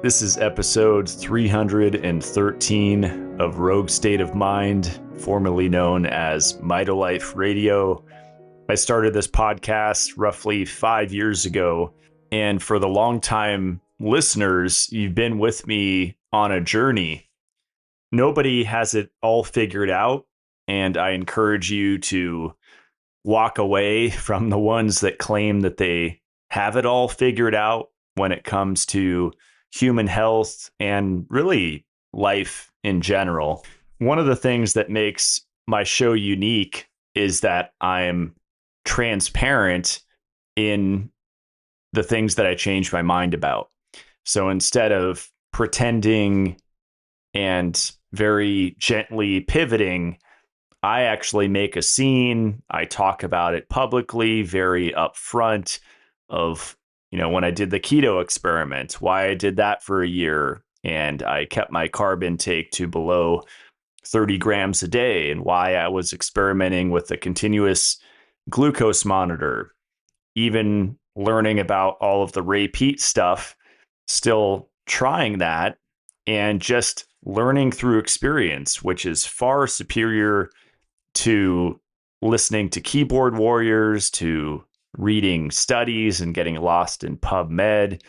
This is episode 313 of Rogue State of Mind, formerly known as MitoLife Radio. I started this podcast roughly 5 years ago, and for the longtime listeners, you've been with me on a journey. Nobody has it all figured out, and I encourage you to walk away from the ones that claim that they have it all figured out when it comes to human health and really life in general. One of the things that makes my show unique is that I'm transparent in the things that I change my mind about. So instead of pretending and very gently pivoting, I actually make a scene. I talk about it publicly, very upfront of when I did the keto experiment, why I did that for a year, and I kept my carb intake to below 30 grams a day, and why I was experimenting with the continuous glucose monitor, even learning about all of the Ray Peat stuff, still trying that, and just learning through experience, which is far superior to listening to keyboard warriors, to reading studies and getting lost in PubMed.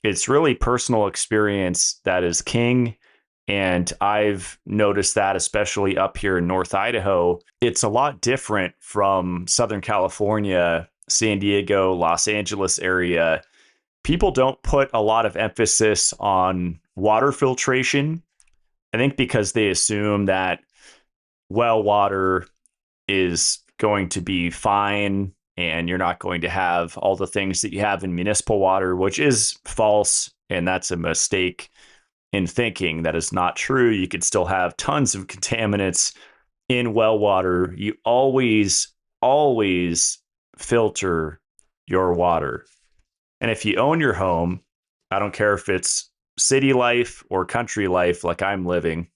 It's really personal experience that is king. And I've noticed that, especially up here in North Idaho, it's a lot different from Southern California, San Diego, Los Angeles area. People don't put a lot of emphasis on water filtration. I think because they assume that well water is going to be fine, and you're not going to have all the things that you have in municipal water, which is false. And that's a mistake in thinking. That is not true. You could still have tons of contaminants in well water. You always filter your water. And if you own your home, I don't care if it's city life or country life like I'm living,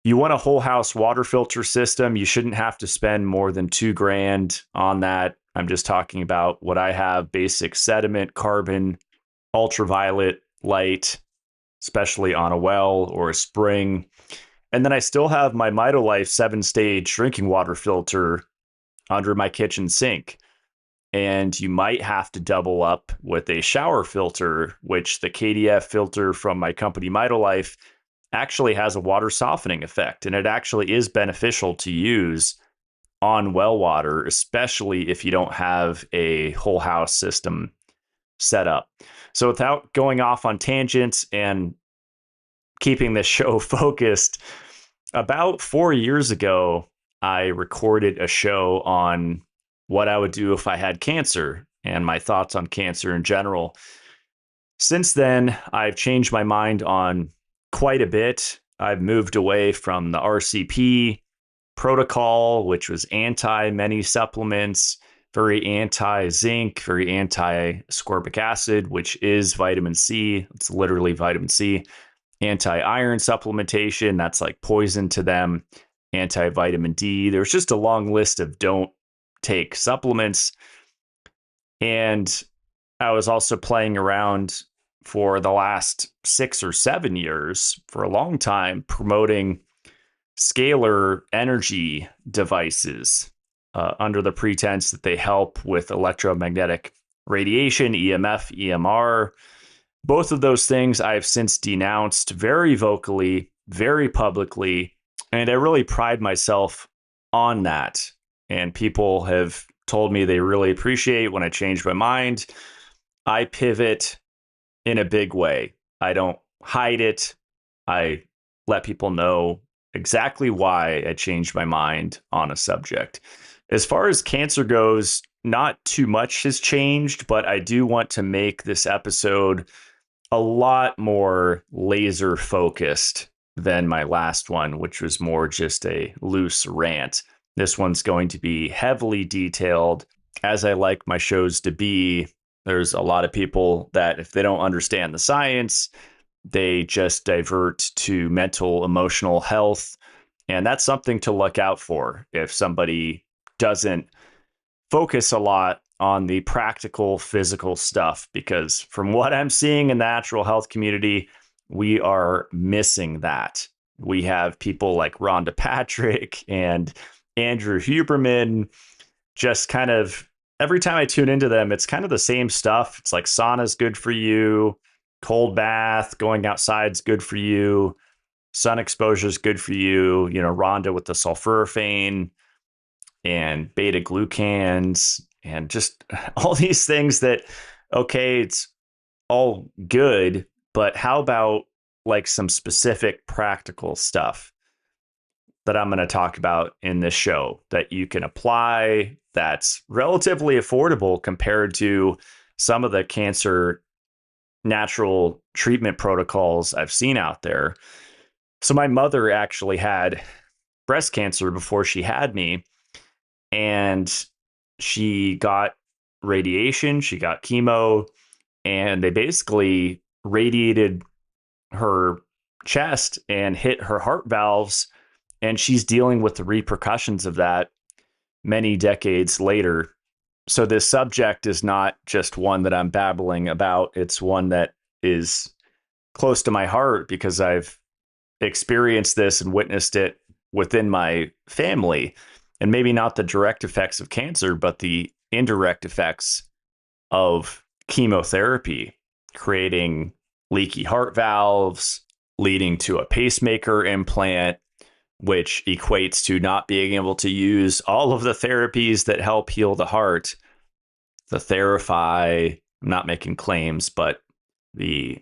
you want a whole house water filter system. You shouldn't have to spend more than $2,000 on that. I'm just talking about what I have: basic sediment, carbon, ultraviolet light, especially on a well or a spring. And then I still have my MitoLife 7-stage drinking water filter under my kitchen sink. And you might have to double up with a shower filter, which the KDF filter from my company MitoLife actually has a water softening effect, and it actually is beneficial to use on well water, especially if you don't have a whole house system set up. So without going off on tangents and keeping this show focused, about 4 years ago, I recorded a show on what I would do if I had cancer and my thoughts on cancer in general. Since then, I've changed my mind on quite a bit. I've moved away from the RCP protocol, which was anti many supplements, very anti zinc, very anti ascorbic acid, which is vitamin C. It's literally vitamin C. Anti iron supplementation, that's like poison to them. Anti vitamin D. There's just a long list of don't take supplements. And I was also playing around for the last 6 or 7 years, for a long time, promoting scalar energy devices under the pretense that they help with electromagnetic radiation, EMF, EMR. Both of those things I've since denounced very vocally, very publicly, and I really pride myself on that. And people have told me they really appreciate when I change my mind. I pivot in a big way. I don't hide it. I let people know exactly why I changed my mind on a subject. As far as cancer goes, not too much has changed, but I do want to make this episode a lot more laser focused than my last one, which was more just a loose rant. This one's going to be heavily detailed, as I like my shows to be. There's a lot of people that if they don't understand the science, they just divert to mental, emotional health. And that's something to look out for. If somebody doesn't focus a lot on the practical physical stuff, because from what I'm seeing in the natural health community, we are missing that. We have people like Rhonda Patrick and Andrew Huberman, just kind of every time I tune into them, it's kind of the same stuff. It's like sauna's good for you, cold bath, going outside's good for you, sun exposure is good for you. You know, Rhonda with the sulforaphane and beta glucans and just all these things that, okay, it's all good, but how about like some specific practical stuff that I'm going to talk about in this show that you can apply, that's relatively affordable compared to some of the cancer natural treatment protocols I've seen out there. So my mother actually had breast cancer before she had me, and she got radiation, she got chemo, and they basically radiated her chest and hit her heart valves, and she's dealing with the repercussions of that many decades later. So this subject is not just one that I'm babbling about. It's one that is close to my heart because I've experienced this and witnessed it within my family. And maybe not the direct effects of cancer, but the indirect effects of chemotherapy, creating leaky heart valves, leading to a pacemaker implant, which equates to not being able to use all of the therapies that help heal the heart. The Therify, I'm not making claims, but the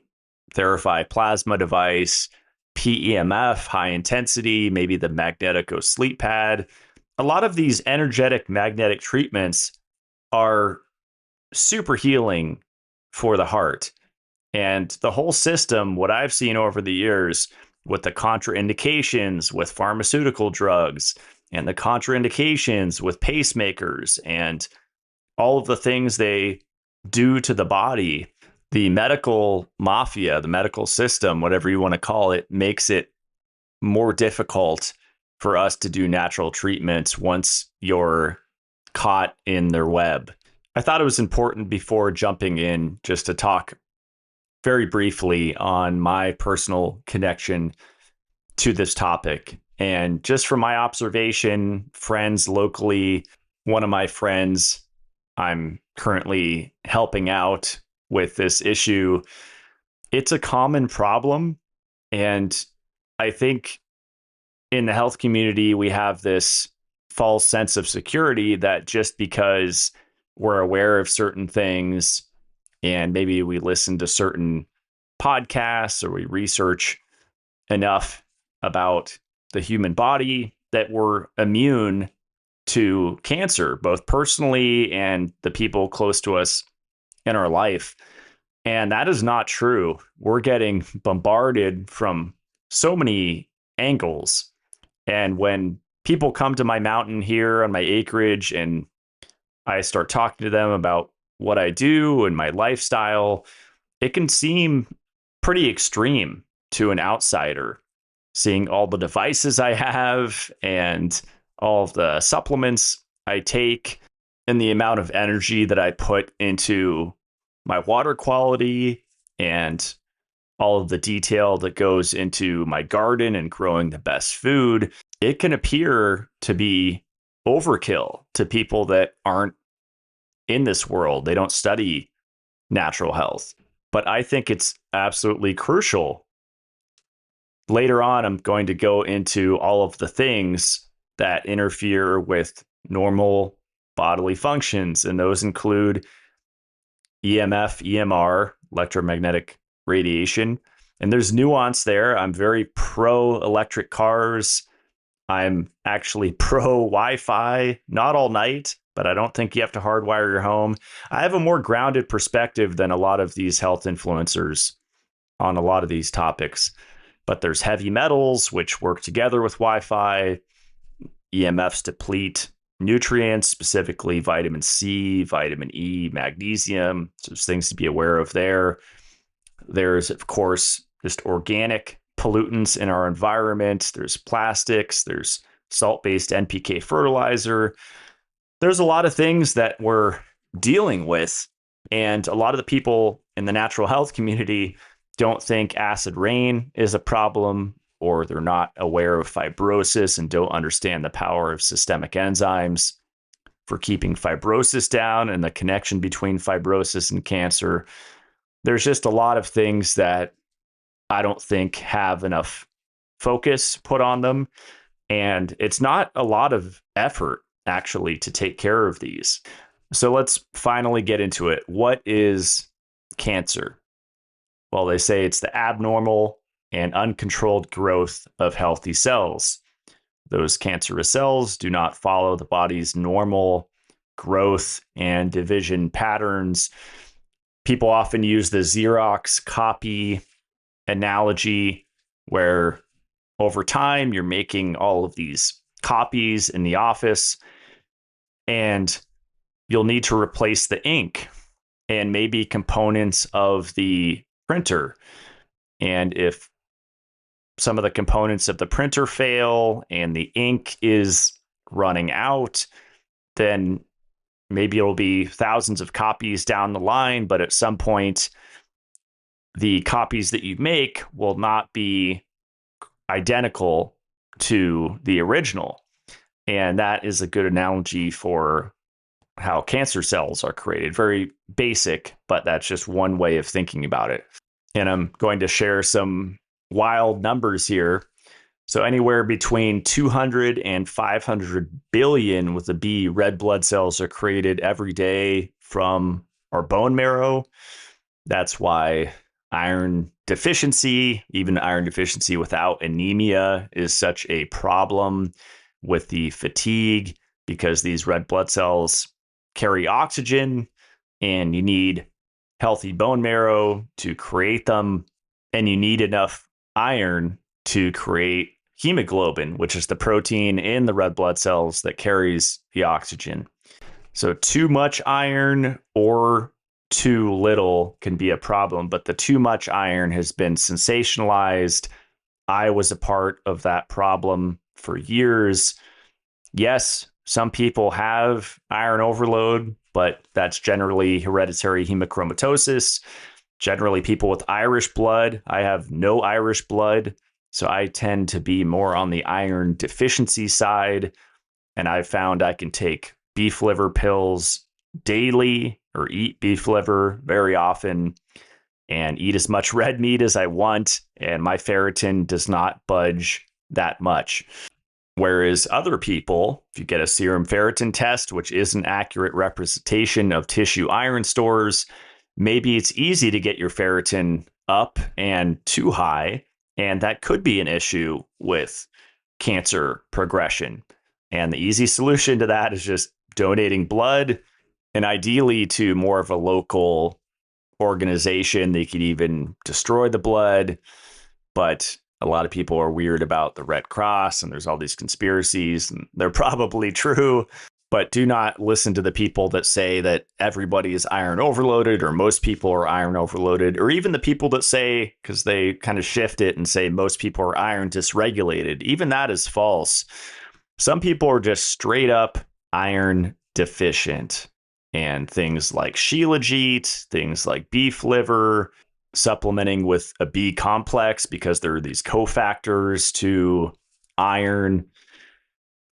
Therify plasma device, PEMF, high intensity, maybe the Magnetico sleep pad. A lot of these energetic magnetic treatments are super healing for the heart. And the whole system, what I've seen over the years with the contraindications with pharmaceutical drugs and the contraindications with pacemakers and all of the things they do to the body, the medical mafia, the medical system, whatever you want to call it, makes it more difficult for us to do natural treatments once you're caught in their web. I thought it was important before jumping in just to talk very briefly on my personal connection to this topic. And just from my observation, friends locally, one of my friends I'm currently helping out with this issue, it's a common problem. And I think in the health community, we have this false sense of security that just because we're aware of certain things and maybe we listen to certain podcasts or we research enough about the human body that we're immune to cancer, both personally and the people close to us in our life. And that is not true. We're getting bombarded from so many angles. And when people come to my mountain here on my acreage and I start talking to them about what I do and my lifestyle, it can seem pretty extreme to an outsider, seeing all the devices I have and all of the supplements I take and the amount of energy that I put into my water quality and all of the detail that goes into my garden and growing the best food. It can appear to be overkill to people that aren't in this world. They don't study natural health, but I think it's absolutely crucial. Later on, I'm going to go into all of the things that interfere with normal bodily functions, and those include EMF, EMR, electromagnetic radiation. And there's nuance there. I'm very pro electric cars. I'm actually pro Wi-Fi, not all night, but I don't think you have to hardwire your home. I have a more grounded perspective than a lot of these health influencers on a lot of these topics. But there's heavy metals, which work together with Wi-Fi. EMFs deplete nutrients, specifically vitamin C, vitamin E, magnesium. So there's things to be aware of there. There's, of course, just organic pollutants in our environment. There's plastics. There's salt-based NPK fertilizer. There's a lot of things that we're dealing with. And a lot of the people in the natural health community don't think acid rain is a problem, or they're not aware of fibrosis and don't understand the power of systemic enzymes for keeping fibrosis down and the connection between fibrosis and cancer. There's just a lot of things that I don't think have enough focus put on them. And it's not a lot of effort, actually, to take care of these. So let's finally get into it. What is cancer? Well, they say it's the abnormal and uncontrolled growth of healthy cells. Those cancerous cells do not follow the body's normal growth and division patterns. People often use the Xerox copy analogy, where over time you're making all of these copies in the office, and you'll need to replace the ink and maybe components of the printer. And if some of the components of the printer fail and the ink is running out, then maybe it'll be thousands of copies down the line, but at some point, the copies that you make will not be identical to the original. And that is a good analogy for how cancer cells are created. Very basic, but that's just one way of thinking about it. And I'm going to share some wild numbers here. So anywhere between 200 and 500 billion with a B red blood cells are created every day from our bone marrow. That's why iron deficiency, even iron deficiency without anemia, is such a problem with the fatigue, because these red blood cells carry oxygen and you need healthy bone marrow to create them, and you need enough iron to create hemoglobin, which is the protein in the red blood cells that carries the oxygen. So too much iron or too little can be a problem, but the too much iron has been sensationalized. I was a part of that problem for years. Yes, some people have iron overload, but that's generally hereditary hemochromatosis. Generally, people with Irish blood. I have no Irish blood, so I tend to be more on the iron deficiency side. And I've found I can take beef liver pills daily, or eat beef liver very often, and eat as much red meat as I want, and my ferritin does not budge that much. Whereas other people, if you get a serum ferritin test, which is an accurate representation of tissue iron stores, maybe it's easy to get your ferritin up and too high, and that could be an issue with cancer progression. And the easy solution to that is just donating blood, and ideally to more of a local organization. They could even destroy the blood, but a lot of people are weird about the Red Cross, and there's all these conspiracies, and they're probably true. But do not listen to the people that say that everybody is iron overloaded, or most people are iron overloaded, or even the people that say, because they kind of shift it and say most people are iron dysregulated. Even that is false. Some people are just straight up iron deficient. And things like Shilajit, things like beef liver, supplementing with a B complex, because there are these cofactors to iron.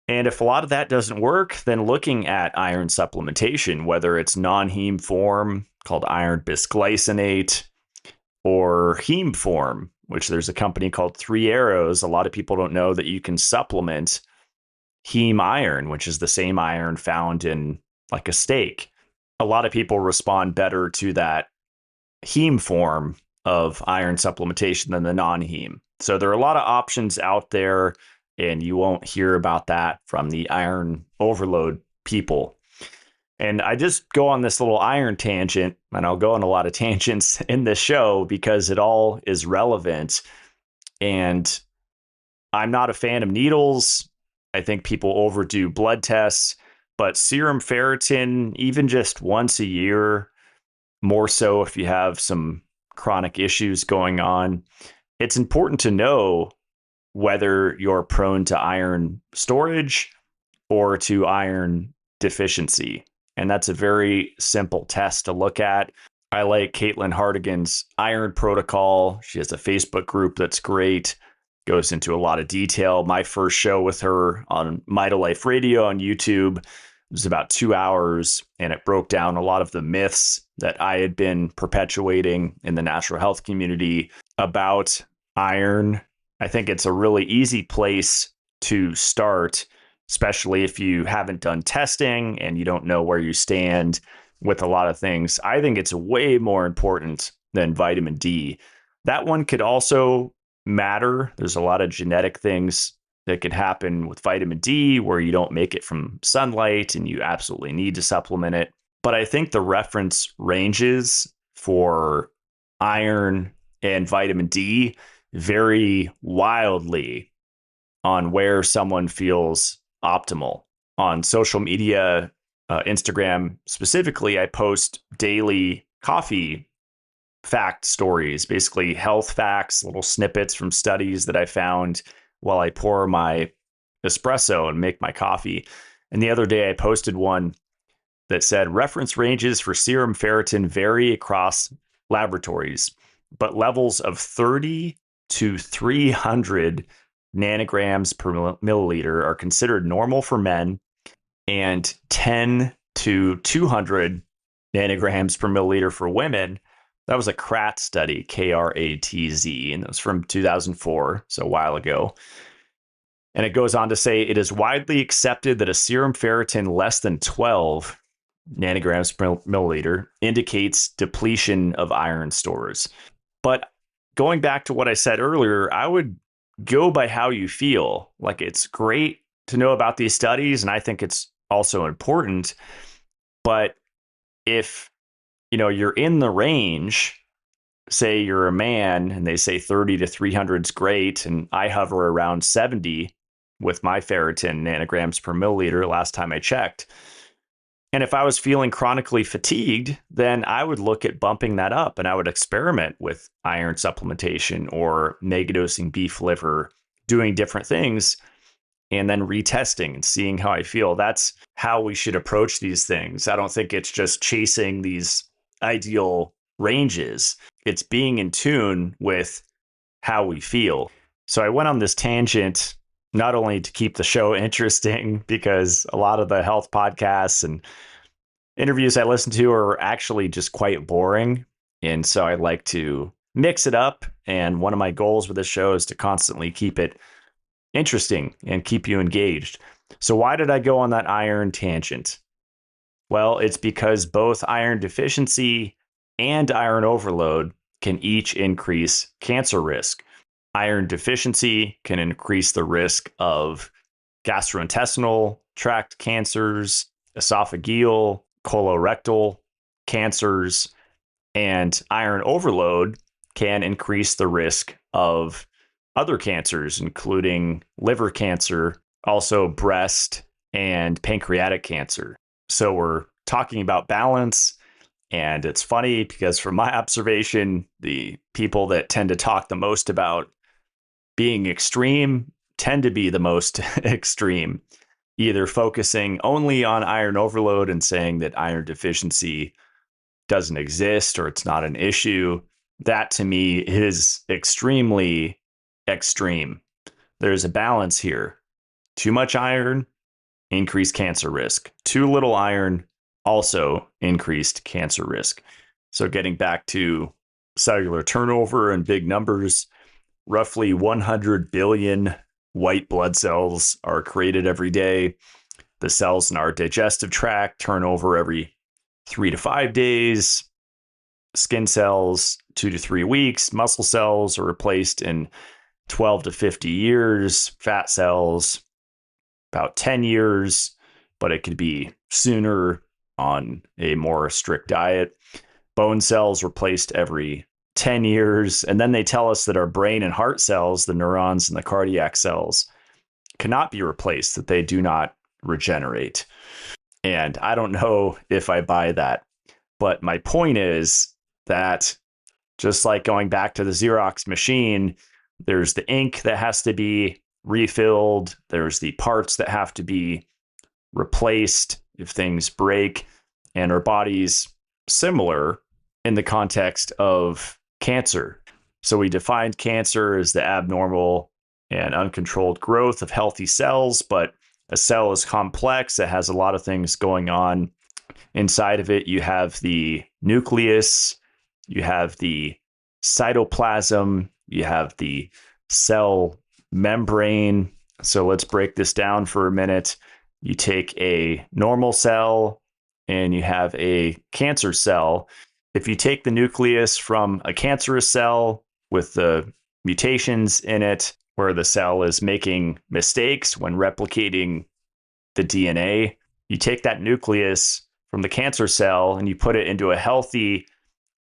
And if a lot of that doesn't work, then looking at iron supplementation, whether it's non-heme form called iron bisglycinate, or heme form, which there's a company called 3 Arrows. A lot of people don't know that you can supplement heme iron, which is the same iron found in like a steak. A lot of people respond better to that heme form of iron supplementation than the non-heme. So there are a lot of options out there, and you won't hear about that from the iron overload people. And I just go on this little iron tangent, and I'll go on a lot of tangents in this show because it all is relevant. And I'm not a fan of needles. I think people overdo blood tests, but serum ferritin, even just once a year, more so if you have some chronic issues going on, it's important to know whether you're prone to iron storage or to iron deficiency. And that's a very simple test to look at. I like Caitlin Hardigan's Iron Protocol. She has a Facebook group that's great, goes into a lot of detail. My first show with her on MitoLife Radio on YouTube was about 2 hours, and it broke down a lot of the myths that I had been perpetuating in the natural health community about iron. I think it's a really easy place to start, especially if you haven't done testing and you don't know where you stand with a lot of things. I think it's way more important than vitamin D. That one could also matter. There's a lot of genetic things that could happen with vitamin D where you don't make it from sunlight and you absolutely need to supplement it. But I think the reference ranges for iron and vitamin D vary wildly on where someone feels optimal. On social media, Instagram specifically, I post daily coffee fact stories, basically health facts, little snippets from studies that I found while I pour my espresso and make my coffee. And the other day I posted one that said reference ranges for serum ferritin vary across laboratories, but levels of 30 to 300 nanograms per milliliter are considered normal for men, and 10 to 200 nanograms per milliliter for women. That was a Kratz study, Kratz, and that was from 2004, so a while ago. And it goes on to say, it is widely accepted that a serum ferritin less than 12 nanograms per milliliter indicates depletion of iron stores. But going back to what I said earlier, I would go by how you feel. Like, it's great to know about these studies, and I think it's also important. But if you're in the range, say you're a man and they say 30 to 300 is great, and I hover around 70 with my ferritin nanograms per milliliter last time I checked. And if I was feeling chronically fatigued, then I would look at bumping that up, and I would experiment with iron supplementation or megadosing beef liver, doing different things, and then retesting and seeing how I feel. That's how we should approach these things. I don't think it's just chasing these ideal ranges. It's being in tune with how we feel. So I went on this tangent, not only to keep the show interesting, because a lot of the health podcasts and interviews I listen to are actually just quite boring. And so I like to mix it up. And one of my goals with this show is to constantly keep it interesting and keep you engaged. So why did I go on that iron tangent? Well, it's because both iron deficiency and iron overload can each increase cancer risk. Iron deficiency can increase the risk of gastrointestinal tract cancers, esophageal, colorectal cancers, and iron overload can increase the risk of other cancers, including liver cancer, also breast and pancreatic cancer. So we're talking about balance. And it's funny because from my observation, the people that tend to talk the most about being extreme tend to be the most extreme, either focusing only on iron overload and saying that iron deficiency doesn't exist or it's not an issue. That to me is extremely extreme. There's a balance here. Too much iron, increased cancer risk. Too little iron, also increased cancer risk. So getting back to cellular turnover and big numbers, roughly 100 billion white blood cells are created every day. The cells in our digestive tract turn over every 3 to 5 days. Skin cells, 2 to 3 weeks. Muscle cells are replaced in 12 to 50 years. Fat cells, about 10 years, but it could be sooner on a more strict diet. Bone cells replaced every 10 years. And then they tell us that our brain and heart cells, the neurons and the cardiac cells, cannot be replaced, that they do not regenerate. And I don't know if I buy that. But my point is that just like going back to the Xerox machine, there's the ink that has to be refilled. There's the parts that have to be replaced if things break. and our body's similar in the context of cancer. So we defined cancer as the abnormal and uncontrolled growth of healthy cells, but a cell is complex. It has a lot of things going on inside of it. You have the nucleus, you have the cytoplasm, you have the cell membrane. So let's break this down for a minute. You take a normal cell and you have a cancer cell. If you take the nucleus from a cancerous cell with the mutations in it, where the cell is making mistakes when replicating the DNA, you take that nucleus from the cancer cell and you put it into a healthy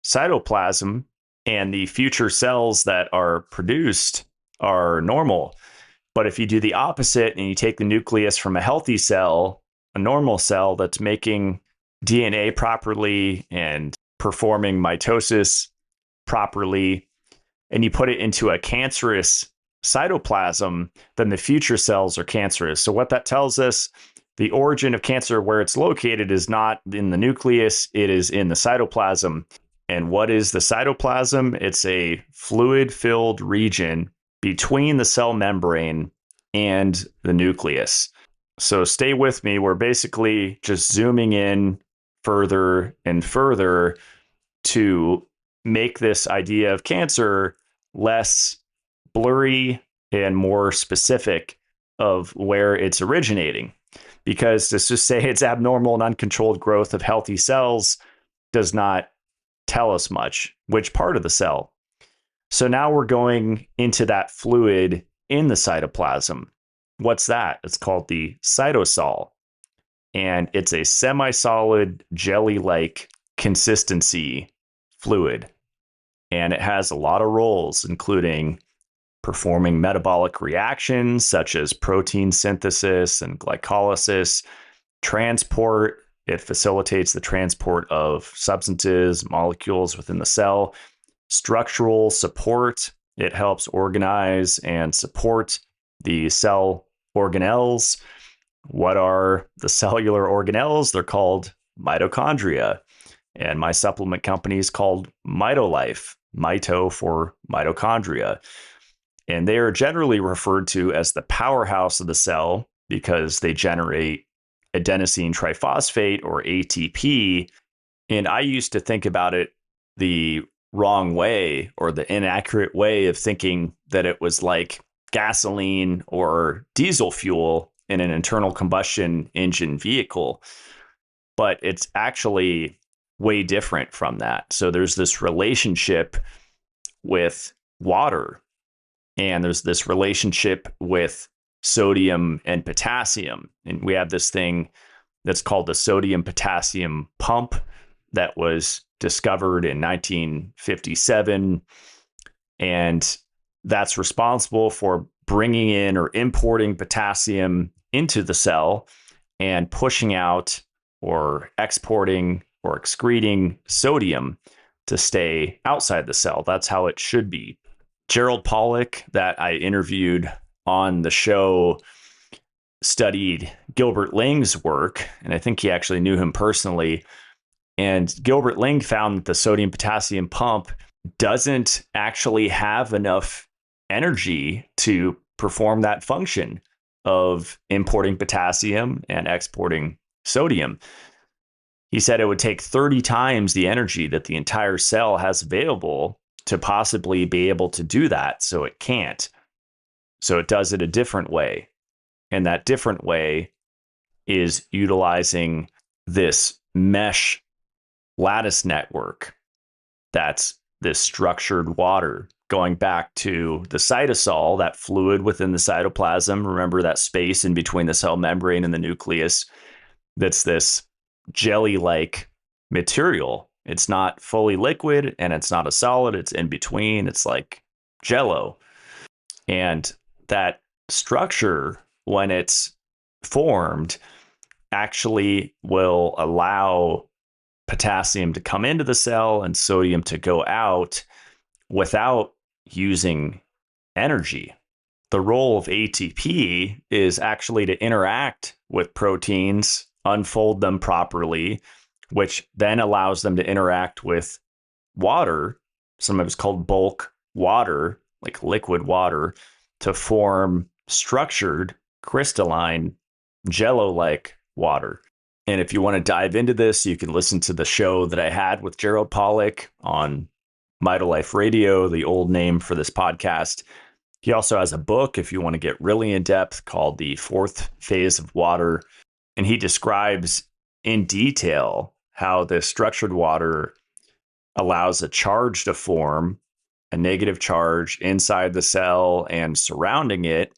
cytoplasm, and the future cells that are produced are normal. But if you do the opposite and you take the nucleus from a healthy cell, a normal cell that's making DNA properly and performing mitosis properly, and you put it into a cancerous cytoplasm, then the future cells are cancerous. So what that tells us, the origin of cancer, where it's located, is not in the nucleus, it is in the cytoplasm. And what is the cytoplasm? It's a fluid-filled region between the cell membrane and the nucleus. So stay with me. We're basically just zooming in further and further to make this idea of cancer less blurry and more specific of where it's originating. Because to just say it's abnormal and uncontrolled growth of healthy cells does not tell us much, which part of the cell. So now we're going into that fluid in the cytoplasm. What's that? It's called the cytosol. And it's a semi-solid jelly-like consistency fluid. And it has a lot of roles, including performing metabolic reactions such as protein synthesis and glycolysis, transport. It facilitates the transport of substances, molecules within the cell. Structural support. It helps organize and support the cell organelles. What are the cellular organelles? They're called mitochondria. And my supplement company is called MitoLife, mito for mitochondria. And they are generally referred to as the powerhouse of the cell because they generate adenosine triphosphate, or ATP. And I used to think about it the wrong way, or the inaccurate way of thinking that it was like gasoline or diesel fuel in an internal combustion engine vehicle. But it's actually way different from that. So there's this relationship with water, and there's this relationship with sodium and potassium. And we have this thing that's called the sodium potassium pump that was discovered in 1957. And that's responsible for bringing in or importing potassium into the cell and pushing out or exporting or excreting sodium to stay outside the cell. That's how it should be. Gerald Pollack, that I interviewed on the show, studied Gilbert Ling's work, and I think he actually knew him personally. And Gilbert Ling found that the sodium potassium pump doesn't actually have enough energy to perform that function of importing potassium and exporting sodium. He said it would take 30 times the energy that the entire cell has available to possibly be able to do that. So it can't. So it does it a different way. And that different way is utilizing this mesh lattice network. That's this structured water going back to the cytosol, that fluid within the cytoplasm. Remember that space in between the cell membrane and the nucleus. That's this jelly-like material. It's not fully liquid and it's not a solid. It's in between. It's like jello. And that structure, when it's formed, actually will allow potassium to come into the cell and sodium to go out without using energy. The role of ATP is actually to interact with proteins, unfold them properly, which then allows them to interact with water, sometimes called bulk water, like liquid water, to form structured, crystalline, jello-like water. And if you want to dive into this, you can listen to the show that I had with Gerald Pollack on MitoLife Radio, the old name for this podcast. He also has a book, if you want to get really in depth, called The Fourth Phase of Water. And he describes in detail how this structured water allows a charge to form, a negative charge inside the cell and surrounding it.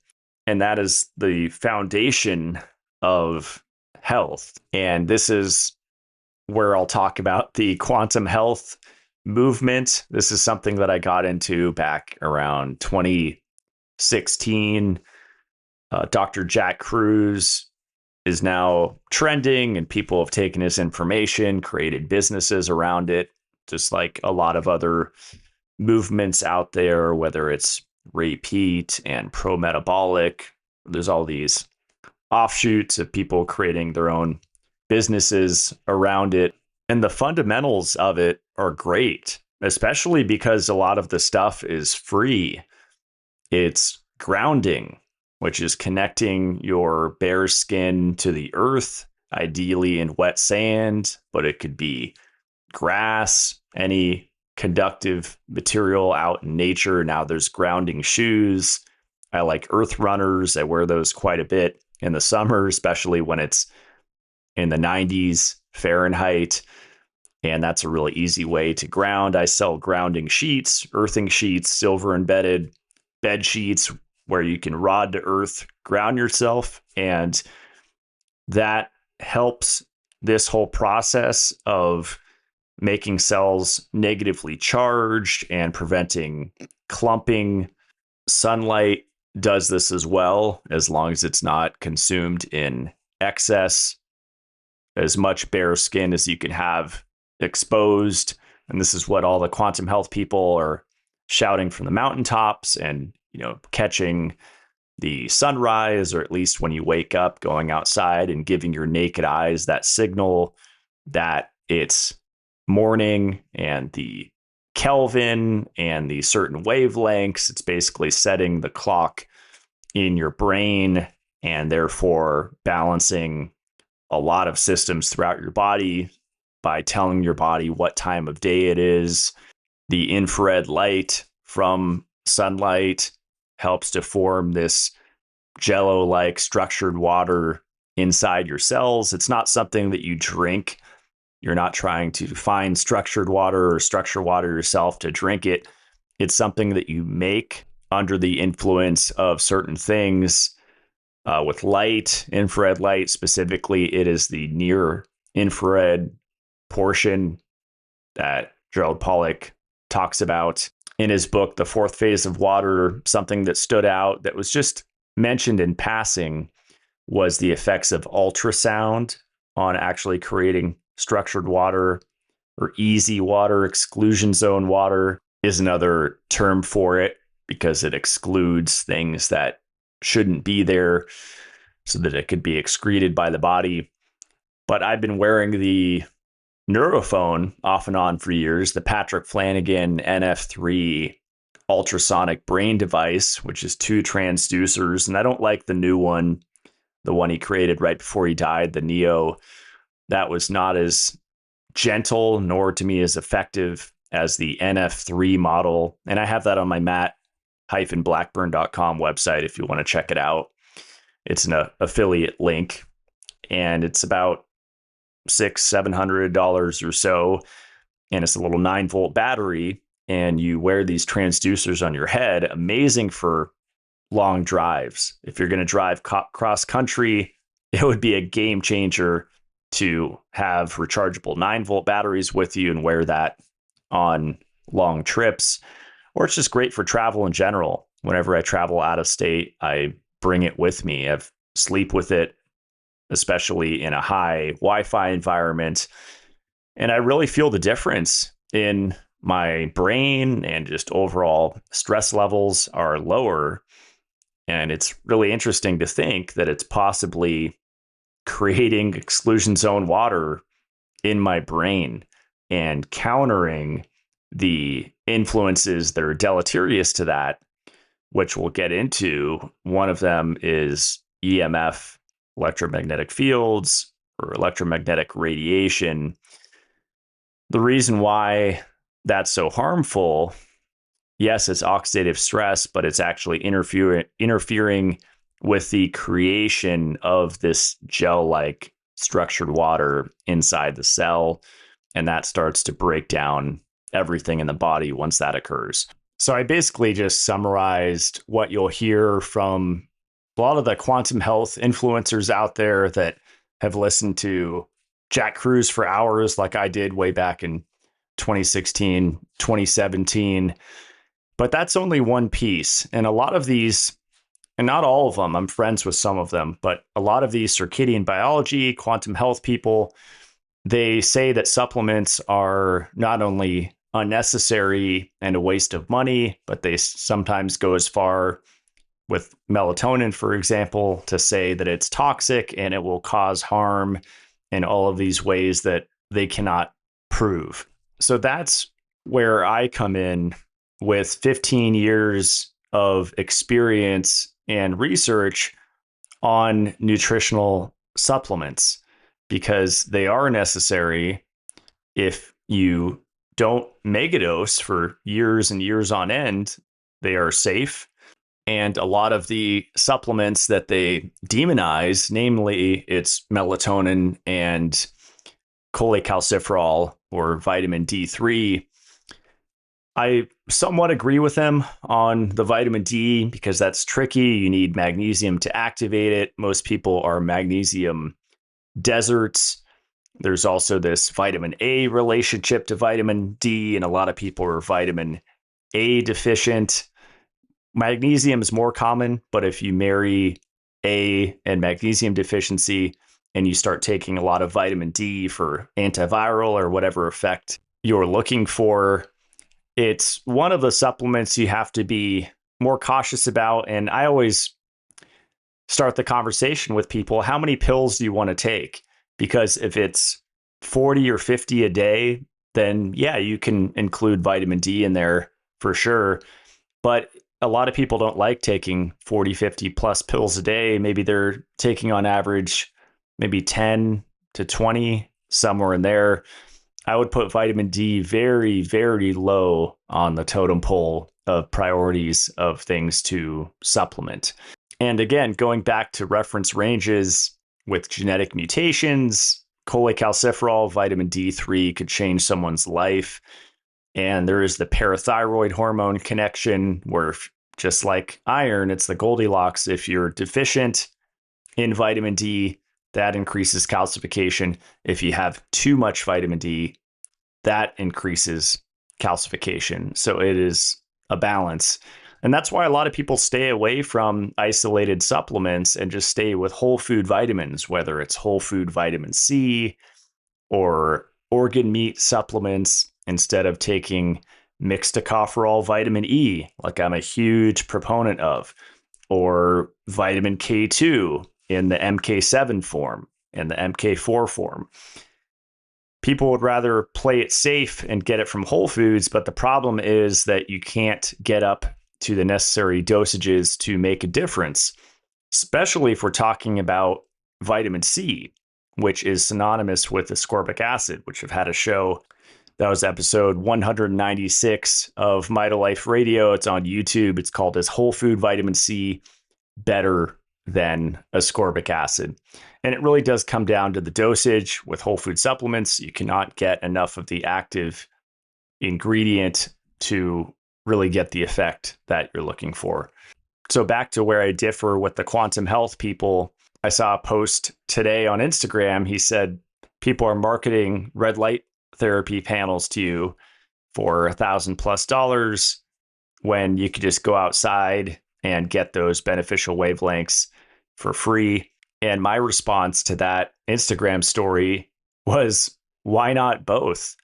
And that is the foundation of health. And this is where I'll talk about the quantum health movement. This is something that I got into back around 2016. Dr. Jack Kruse is now trending, and people have taken his information, created businesses around it, just like a lot of other movements out there, whether it's repeat and pro-metabolic. There's all these offshoots of people creating their own businesses around it. And the fundamentals of it are great, especially because a lot of the stuff is free. It's grounding, which is connecting your bare skin to the earth, ideally in wet sand, but it could be grass, any conductive material out in nature. Now there's grounding shoes. I like earth runners. I wear those quite a bit in the summer, especially when it's in the 90s Fahrenheit. And that's a really easy way to ground. I sell grounding sheets, earthing sheets, silver embedded bed sheets where you can rod to earth ground yourself. And that helps this whole process of making cells negatively charged and preventing clumping. Sunlight does this as well, as long as it's not consumed in excess. As much bare skin as you can have exposed. And this is what all the quantum health people are shouting from the mountaintops, and, catching the sunrise, or at least when you wake up, going outside and giving your naked eyes that signal that it's morning, and the Kelvin and the certain wavelengths. It's basically setting the clock in your brain and therefore balancing a lot of systems throughout your body by telling your body what time of day it is. The infrared light from sunlight helps to form this jello-like structured water inside your cells. It's not something that you drink. You're not trying to find structured water or structure water yourself to drink it. It's something that you make under the influence of certain things with light, infrared light specifically. It is the near infrared portion that Gerald Pollack talks about in his book, The Fourth Phase of Water. Something that stood out that was just mentioned in passing was the effects of ultrasound on actually creating structured water, or easy water. Exclusion zone water is another term for it, because it excludes things that shouldn't be there so that it could be excreted by the body. But I've been wearing the Neurophone off and on for years, the Patrick Flanagan NF3 ultrasonic brain device, which is 2 transducers. And I don't like the new one, the one he created right before he died, the Neo. That was not as gentle, nor to me as effective as the NF3 model. And I have that on my matt-blackburn.com website if you want to check it out. It's an affiliate link, and it's about $600-700 or so. And it's a little 9-volt battery, and you wear these transducers on your head. Amazing for long drives. If you're going to drive cross country, it would be a game changer to have rechargeable 9-volt batteries with you and wear that on long trips. Or it's just great for travel in general. Whenever I travel out of state, I bring it with me. I sleep with it, especially in a high Wi-Fi environment. And I really feel the difference in my brain, and just overall stress levels are lower. And it's really interesting to think that it's possibly creating exclusion zone water in my brain and countering the influences that are deleterious to that, which we'll get into. One of them is EMF, electromagnetic fields, or electromagnetic radiation. The reason why that's so harmful, yes, it's oxidative stress, but it's actually interfering with the creation of this gel-like structured water inside the cell. And that starts to break down everything in the body once that occurs. So I basically just summarized what you'll hear from a lot of the quantum health influencers out there that have listened to Jack Kruse for hours, like I did way back in 2016, 2017. But that's only one piece. And a lot of these, and not all of them, I'm friends with some of them, but a lot of these circadian biology, quantum health people, they say that supplements are not only unnecessary and a waste of money, but they sometimes go as far with melatonin, for example, to say that it's toxic and it will cause harm in all of these ways that they cannot prove. So that's where I come in with 15 years of experience and research on nutritional supplements, because they are necessary. If you don't megadose for years and years on end, they are safe. And a lot of the supplements that they demonize, namely it's melatonin and cholecalciferol or vitamin D3, I somewhat agree with them on the vitamin D because that's tricky. You need magnesium to activate it. Most people are magnesium deserts. There's also this vitamin A relationship to vitamin D, and a lot of people are vitamin A deficient. Magnesium is more common, but if you marry A and magnesium deficiency and you start taking a lot of vitamin D for antiviral or whatever effect you're looking for, it's one of the supplements you have to be more cautious about. And I always start the conversation with people, how many pills do you want to take? Because if it's 40 or 50 a day, then yeah, you can include vitamin D in there for sure. But a lot of people don't like taking 40, 50 plus pills a day. Maybe they're taking on average maybe 10 to 20, somewhere in there. I would put vitamin D very, very low on the totem pole of priorities of things to supplement. And again, going back to reference ranges with genetic mutations, cholecalciferol, vitamin D3 could change someone's life. And there is the parathyroid hormone connection where, just like iron, it's the Goldilocks. If you're deficient in vitamin D, that increases calcification. If you have too much vitamin D, that increases calcification. So it is a balance. And that's why a lot of people stay away from isolated supplements and just stay with whole food vitamins, whether it's whole food vitamin C or organ meat supplements, instead of taking mixed tocopherol vitamin E, like I'm a huge proponent of, or vitamin K2 in the MK7 form and the MK4 form. People would rather play it safe and get it from Whole Foods, but the problem is that you can't get up to the necessary dosages to make a difference, especially if we're talking about vitamin C, which is synonymous with ascorbic acid, which I've had a show. That was episode 196 of MitoLife Radio. It's on YouTube. It's called Is Whole Food Vitamin C Better Than Ascorbic Acid? And it really does come down to the dosage. With whole food supplements, you cannot get enough of the active ingredient to really get the effect that you're looking for. So back to where I differ with the quantum health people, I saw a post today on Instagram. He said people are marketing red light therapy panels to you for $1,000+ when you could just go outside and get those beneficial wavelengths for free. And my response to that Instagram story was, why not both?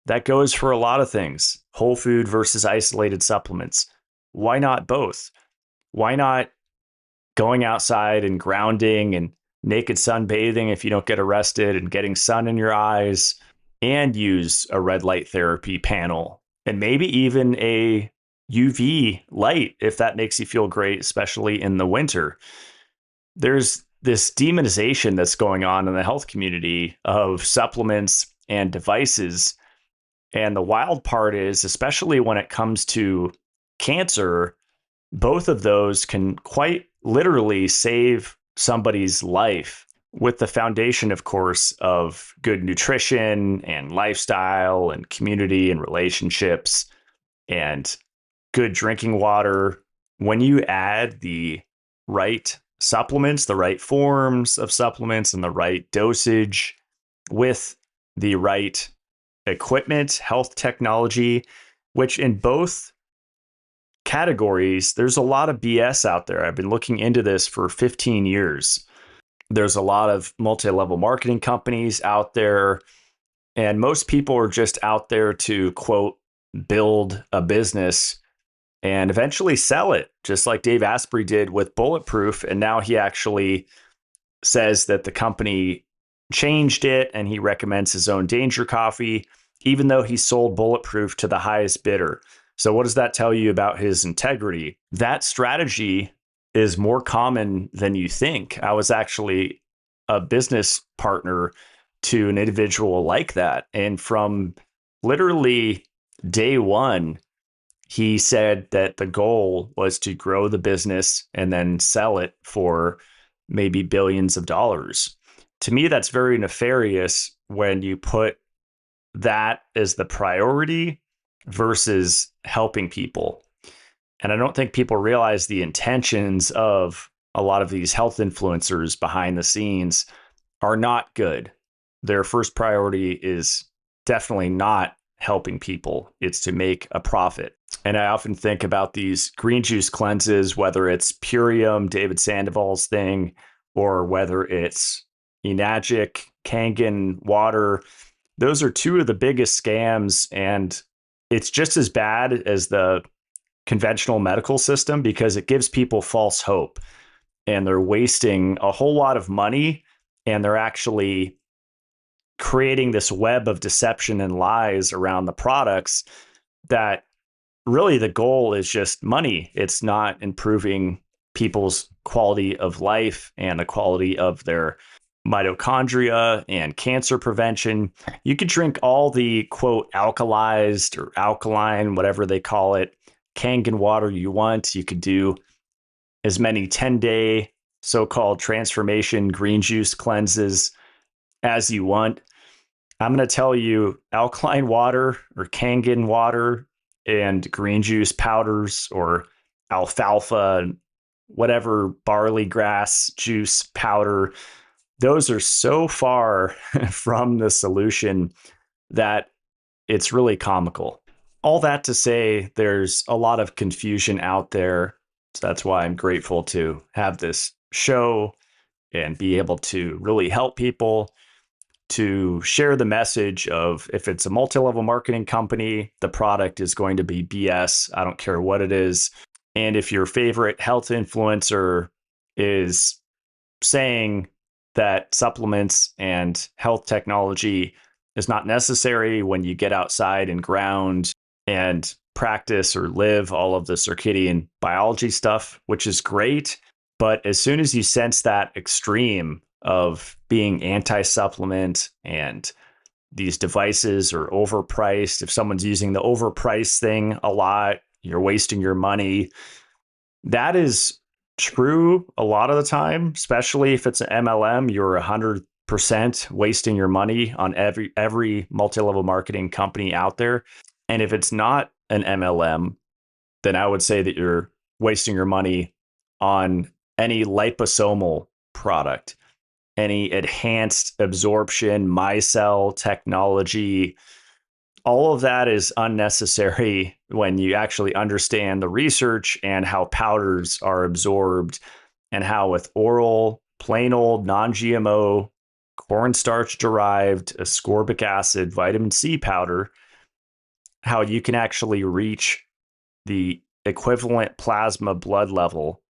That goes for a lot of things. Whole food versus isolated supplements. Why not both? Why not going outside and grounding and naked sunbathing if you don't get arrested and getting sun in your eyes, and use a red light therapy panel and maybe even a UV light if that makes you feel great, especially in the winter. There's this demonization that's going on in the health community of supplements and devices. And the wild part is, especially when it comes to cancer, both of those can quite literally save somebody's life, with the foundation, of course, of good nutrition and lifestyle and community and relationships and good drinking water. When you add the right supplements, the right forms of supplements, and the right dosage with the right equipment, health technology, which in both categories, there's a lot of BS out there. I've been looking into this for 15 years. There's a lot of multi-level marketing companies out there, and most people are just out there to, quote, build a business and eventually sell it, just like Dave Asprey did with Bulletproof. And now he actually says that the company changed it and he recommends his own Danger Coffee, even though he sold Bulletproof to the highest bidder. So what does that tell you about his integrity? That strategy is more common than you think. I was actually a business partner to an individual like that. And from literally day one, he said that the goal was to grow the business and then sell it for maybe billions of dollars. To me, that's very nefarious when you put that as the priority versus helping people. And I don't think people realize the intentions of a lot of these health influencers behind the scenes are not good. Their first priority is definitely not helping people. It's to make a profit. And I often think about these green juice cleanses, whether it's Purium, David Sandoval's thing, or whether it's Enagic, Kangen water. Those are two of the biggest scams. And it's just as bad as the conventional medical system because it gives people false hope and they're wasting a whole lot of money, and they're actually creating this web of deception and lies around the products that really the goal is just money. It's not improving people's quality of life and the quality of their mitochondria and cancer prevention. You could drink all the, quote, alkalized or alkaline, whatever they call it, Kangen water you want. You could do as many 10-day so-called transformation green juice cleanses as you want. I'm going to tell you, alkaline water or Kangen water and green juice powders or alfalfa, whatever barley grass juice powder, those are so far from the solution that it's really comical. All that to say, there's a lot of confusion out there. So that's why I'm grateful to have this show and be able to really help people to share the message of, if it's a multi-level marketing company, the product is going to be BS. I don't care what it is. And if your favorite health influencer is saying that supplements and health technology is not necessary when you get outside and ground and practice or live all of the circadian biology stuff, which is great. But as soon as you sense that extreme of being anti-supplement and these devices are overpriced, if someone's using the overpriced thing a lot, you're wasting your money. That is true a lot of the time, especially if it's an MLM, you're 100% wasting your money on every multi-level marketing company out there. And if it's not an MLM, then I would say that you're wasting your money on any liposomal product, any enhanced absorption, micelle technology. All of that is unnecessary when you actually understand the research and how powders are absorbed, and how with oral, plain old non-GMO, cornstarch derived ascorbic acid, vitamin C powder, how you can actually reach the equivalent plasma blood level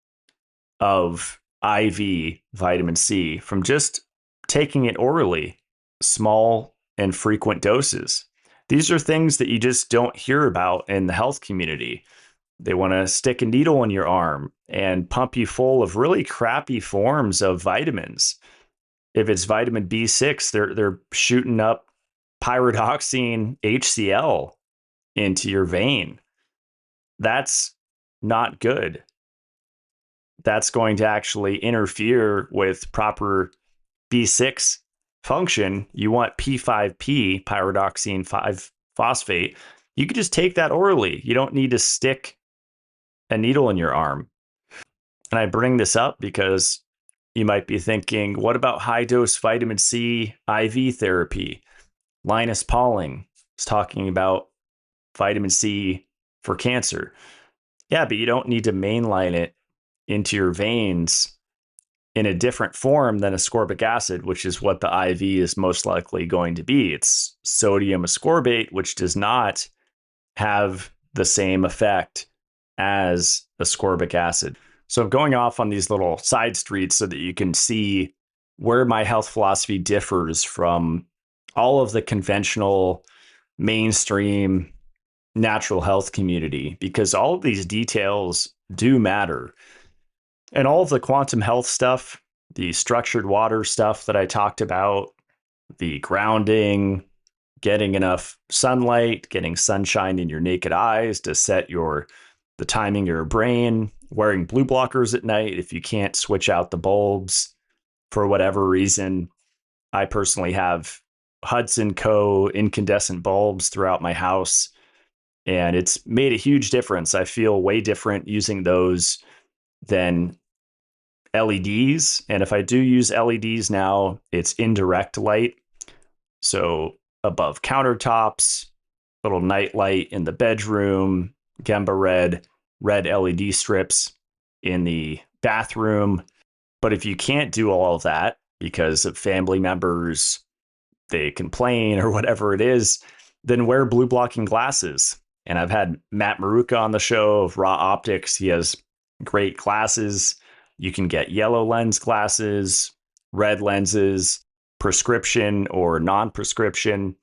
of IV vitamin C from just taking it orally, small and frequent doses. These are things that you just don't hear about in the health community. They want to stick a needle in your arm and pump you full of really crappy forms of vitamins. If it's vitamin B6, they're shooting up pyridoxine HCl into your vein. That's not good. That's going to actually interfere with proper B6 function. You want P5P, pyridoxine 5 phosphate. You could just take that orally. You don't need to stick a needle in your arm. And I bring this up because you might be thinking, what about high dose vitamin C IV therapy? Linus Pauling is talking about vitamin C for cancer. Yeah, but you don't need to mainline it into your veins in a different form than ascorbic acid, which is what the IV is most likely going to be. It's sodium ascorbate, which does not have the same effect as ascorbic acid. So I'm going off on these little side streets so that you can see where my health philosophy differs from all of the conventional mainstream natural health community, because all of these details do matter. And all of the quantum health stuff, the structured water stuff that I talked about, the grounding, getting enough sunlight, getting sunshine in your naked eyes to set the timing of your brain, wearing blue blockers at night if you can't switch out the bulbs for whatever reason. I personally have Hudson Co. incandescent bulbs throughout my house, and it's made a huge difference. I feel way different using those than LEDs. And if I do use LEDs now, it's indirect light. So above countertops, little night light in the bedroom, Gemba red LED strips in the bathroom. But if you can't do all of that because of family members, they complain or whatever it is, then wear blue blocking glasses. And I've had Matt Maruka on the show of Raw Optics. He has great glasses. You can get yellow lens glasses, red lenses, prescription or non-prescription.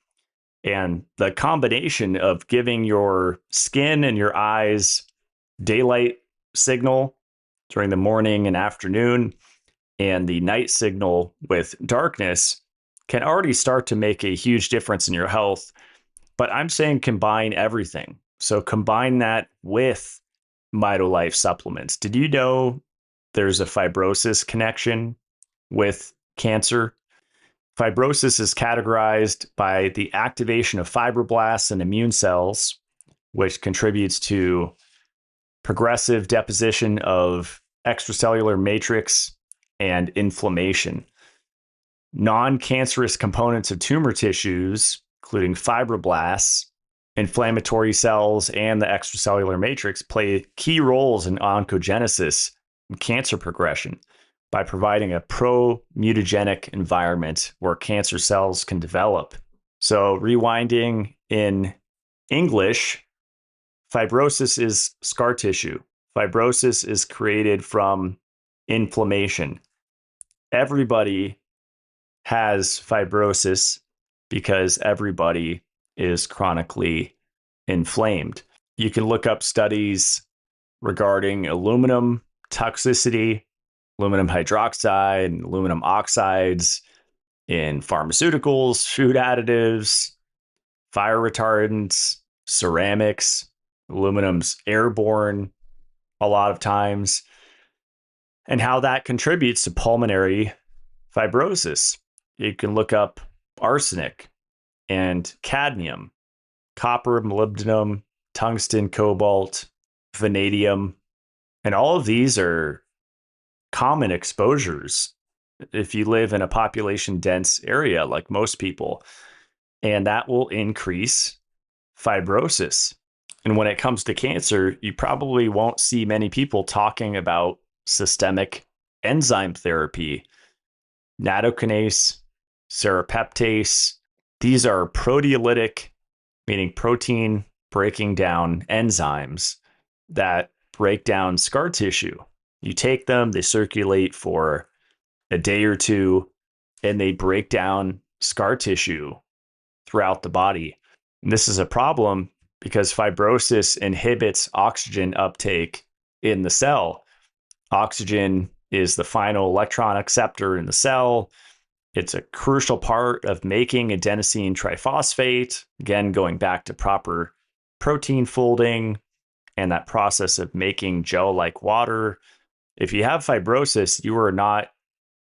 And the combination of giving your skin and your eyes daylight signal during the morning and afternoon and the night signal with darkness can already start to make a huge difference in your health. But I'm saying combine everything. So combine that with MitoLife supplements. Did you know there's a fibrosis connection with cancer? Fibrosis is categorized by the activation of fibroblasts and immune cells, which contributes to progressive deposition of extracellular matrix and inflammation. Non-cancerous components of tumor tissues, including fibroblasts, inflammatory cells, and the extracellular matrix, play key roles in oncogenesis and cancer progression by providing a pro-mutagenic environment where cancer cells can develop. So rewinding in English, fibrosis is scar tissue. Fibrosis is created from inflammation. Everybody has fibrosis because everybody is chronically inflamed. You can look up studies regarding aluminum toxicity, aluminum hydroxide, and aluminum oxides in pharmaceuticals, food additives, fire retardants, ceramics. Aluminum's airborne a lot of times, and how that contributes to pulmonary fibrosis. You can look up arsenic and cadmium, copper, molybdenum, tungsten, cobalt, vanadium, and all of these are common exposures if you live in a population dense area like most people, and that will increase fibrosis. And when it comes to cancer, you probably won't see many people talking about systemic enzyme therapy, nattokinase, serrapeptase. These are proteolytic, meaning protein breaking down enzymes that break down scar tissue. You take them, they circulate for a day or two, and they break down scar tissue throughout the body. And this is a problem because fibrosis inhibits oxygen uptake in the cell. Oxygen is the final electron acceptor in the cell. It's a crucial part of making adenosine triphosphate, again, going back to proper protein folding and that process of making gel-like water. If you have fibrosis, you are not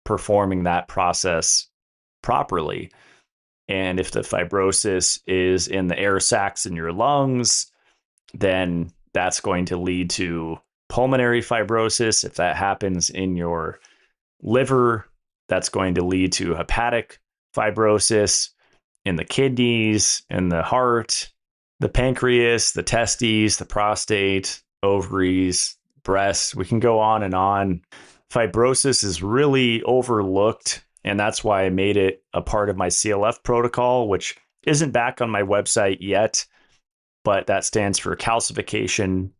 performing that process properly. And if the fibrosis is in the air sacs in your lungs, then that's going to lead to pulmonary fibrosis. If that happens in your liver, that's going to lead to hepatic fibrosis in the kidneys, in the heart, the pancreas, the testes, the prostate, ovaries, breasts. We can go on and on. Fibrosis is really overlooked, and that's why I made it a part of my CLF protocol, which isn't back on my website yet, but that stands for calcification,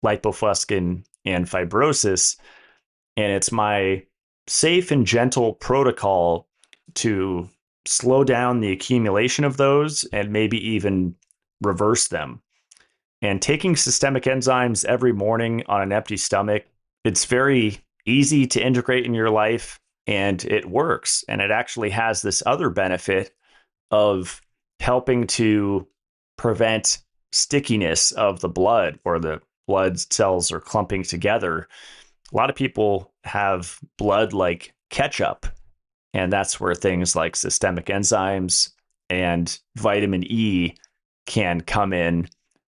lipofuscin, and fibrosis. And it's my safe and gentle protocol to slow down the accumulation of those and maybe even reverse them. And taking systemic enzymes every morning on an empty stomach, it's very easy to integrate in your life, and it works. And it actually has this other benefit of helping to prevent stickiness of the blood, or the blood cells are clumping together. A lot of people have blood like ketchup, and that's where things like systemic enzymes and vitamin E can come in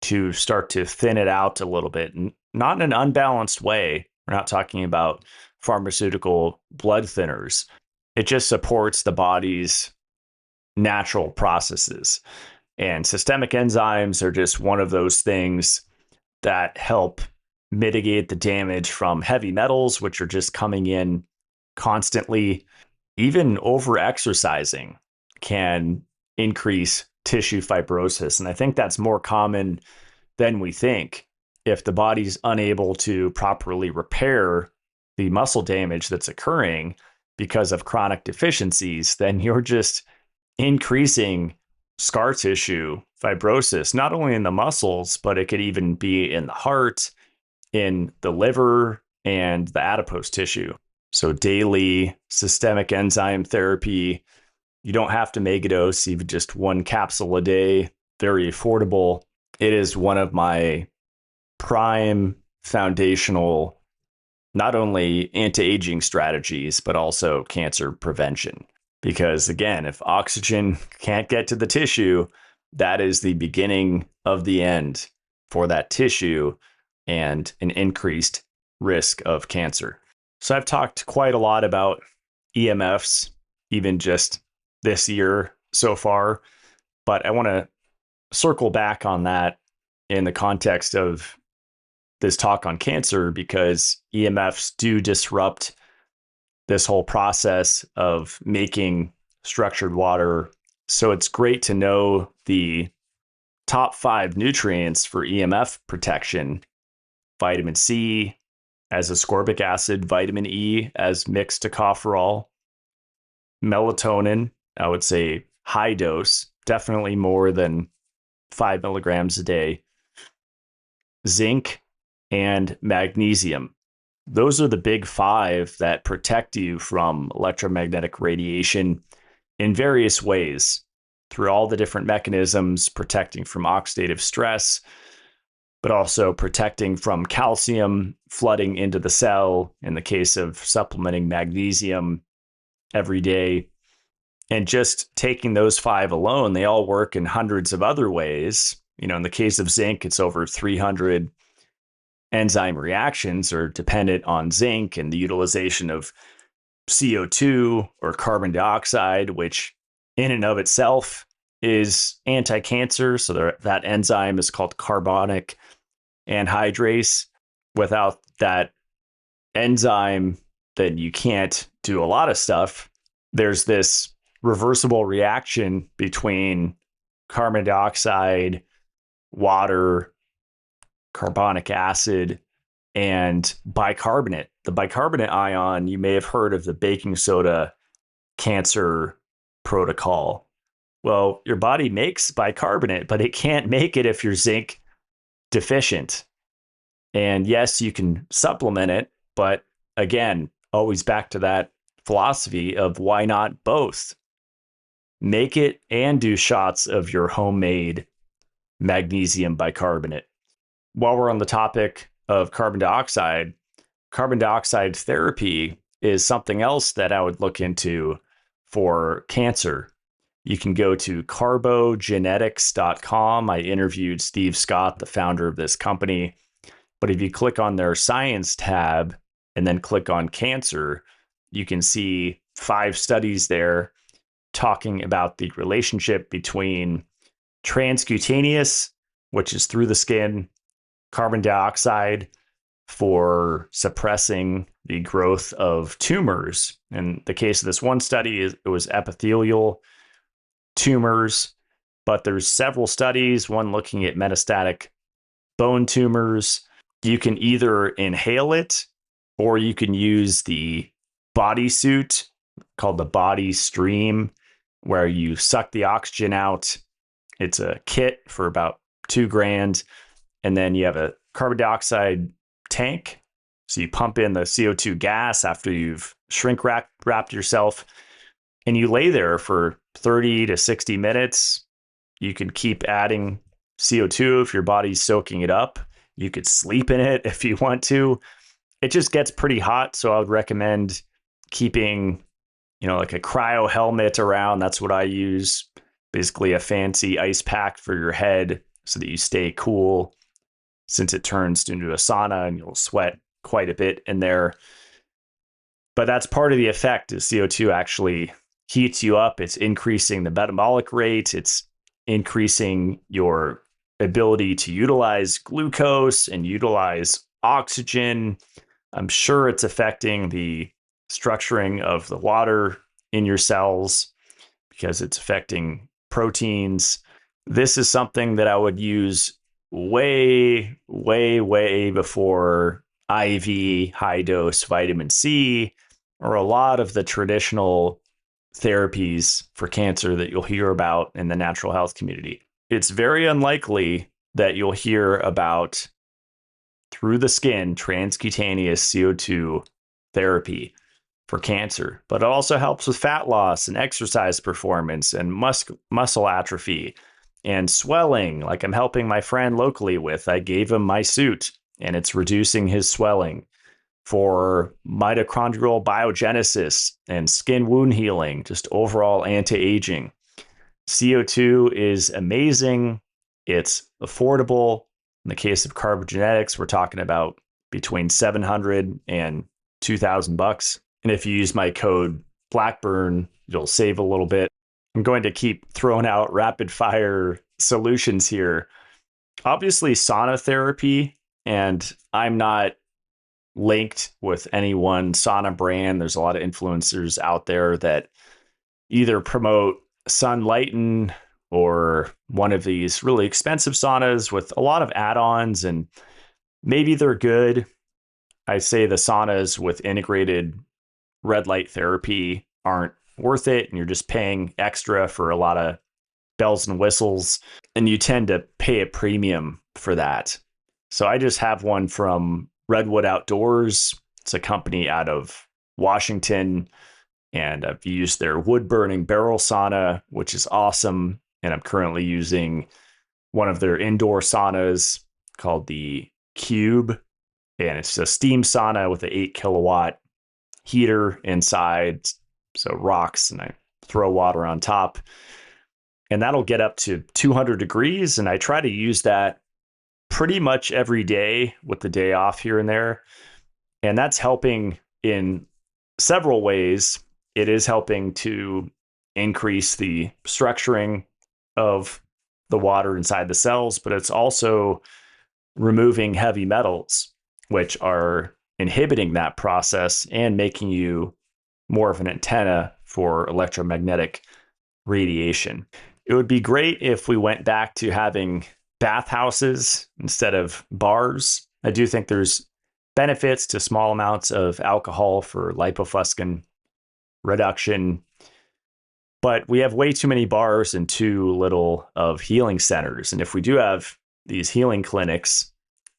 to start to thin it out a little bit, and not in an unbalanced way. We're not talking about pharmaceutical blood thinners. It just supports the body's natural processes. And systemic enzymes are just one of those things that help mitigate the damage from heavy metals, which are just coming in constantly. Even over exercising can increase tissue fibrosis. And I think that's more common than we think. If the body's unable to properly repair the muscle damage that's occurring because of chronic deficiencies, then you're just increasing scar tissue fibrosis, not only in the muscles, but it could even be in the heart, in the liver, and the adipose tissue. So daily systemic enzyme therapy, you don't have to megadose, even just one capsule a day, very affordable. It is one of my prime foundational, not only anti-aging strategies, but also cancer prevention. Because again, if oxygen can't get to the tissue, that is the beginning of the end for that tissue and an increased risk of cancer. So I've talked quite a lot about EMFs, even just this year so far, but I want to circle back on that in the context of this talk on cancer, because EMFs do disrupt this whole process of making structured water. So it's great to know the top 5 nutrients for EMF protection: vitamin C as ascorbic acid, vitamin E as mixed tocopherol, melatonin, I would say high dose, definitely more than 5 milligrams a day, zinc, and magnesium. Those are the big 5 that protect you from electromagnetic radiation in various ways, through all the different mechanisms, protecting from oxidative stress, but also protecting from calcium flooding into the cell in the case of supplementing magnesium every day. And just taking those 5 alone, they all work in hundreds of other ways. You know, in the case of zinc, it's over 300 enzyme reactions are dependent on zinc and the utilization of CO2 or carbon dioxide, which in and of itself is anti-cancer. So that enzyme is called carbonic anhydrase. Without that enzyme, then you can't do a lot of stuff. There's this reversible reaction between carbon dioxide, water, carbonic acid, and bicarbonate. The bicarbonate ion, you may have heard of the baking soda cancer protocol. Well, your body makes bicarbonate, but it can't make it if you're zinc deficient. And yes, you can supplement it, but again, always back to that philosophy of why not both? Make it and do shots of your homemade magnesium bicarbonate. While we're on the topic of carbon dioxide therapy is something else that I would look into for cancer. You can go to carbogenetics.com. I interviewed Steve Scott, the founder of this company. But if you click on their science tab and then click on cancer, you can see 5 studies there talking about the relationship between transcutaneous, which is through the skin, carbon dioxide for suppressing the growth of tumors. In the case of this one study, it was epithelial tumors, but there's several studies, one looking at metastatic bone tumors. You can either inhale it or you can use the bodysuit called the body stream, where you suck the oxygen out. It's a kit for about $2,000. And then you have a carbon dioxide tank. So you pump in the CO2 gas after you've shrink wrapped yourself, and you lay there for 30 to 60 minutes. You can keep adding CO2 if your body's soaking it up. You could sleep in it if you want to. It just gets pretty hot, so I would recommend keeping, like a cryo helmet around. That's what I use. Basically a fancy ice pack for your head so that you stay cool, since it turns into a sauna and you'll sweat quite a bit in there. But that's part of the effect, is CO2 actually heats you up. It's increasing the metabolic rate. It's increasing your ability to utilize glucose and utilize oxygen. I'm sure it's affecting the structuring of the water in your cells because it's affecting proteins. This is something that I would use way, way, way before IV high dose vitamin C or a lot of the traditional therapies for cancer that you'll hear about in the natural health community. It's very unlikely that you'll hear about through the skin transcutaneous CO2 therapy for cancer, but it also helps with fat loss and exercise performance and muscle atrophy and swelling, like I'm helping my friend locally with. I gave him my suit and it's reducing his swelling. For mitochondrial biogenesis and skin wound healing, just overall anti-aging. CO2 is amazing. It's affordable. In the case of carbogenetics, we're talking about between $700 and $2,000. And if you use my code Blackburn, you'll save a little bit. I'm going to keep throwing out rapid fire solutions here. Obviously, sauna therapy, and I'm not linked with any one sauna brand. There's a lot of influencers out there that either promote Sunlighten or one of these really expensive saunas with a lot of add-ons, and maybe they're good. I say the saunas with integrated red light therapy aren't worth it, and you're just paying extra for a lot of bells and whistles, and you tend to pay a premium for that. So I just have one from Redwood Outdoors. It's a company out of Washington, and I've used their wood burning barrel sauna, which is awesome. And I'm currently using one of their indoor saunas called the Cube, and it's a steam sauna with an 8 kilowatt heater inside. So rocks, and I throw water on top, and that'll get up to 200 degrees. And I try to use that pretty much every day with the day off here and there. And that's helping in several ways. It is helping to increase the structuring of the water inside the cells, but it's also removing heavy metals, which are inhibiting that process and making you more of an antenna for electromagnetic radiation. It would be great if we went back to having bathhouses instead of bars. I do think there's benefits to small amounts of alcohol for lipofuscin reduction. But we have way too many bars and too little of healing centers. And if we do have these healing clinics,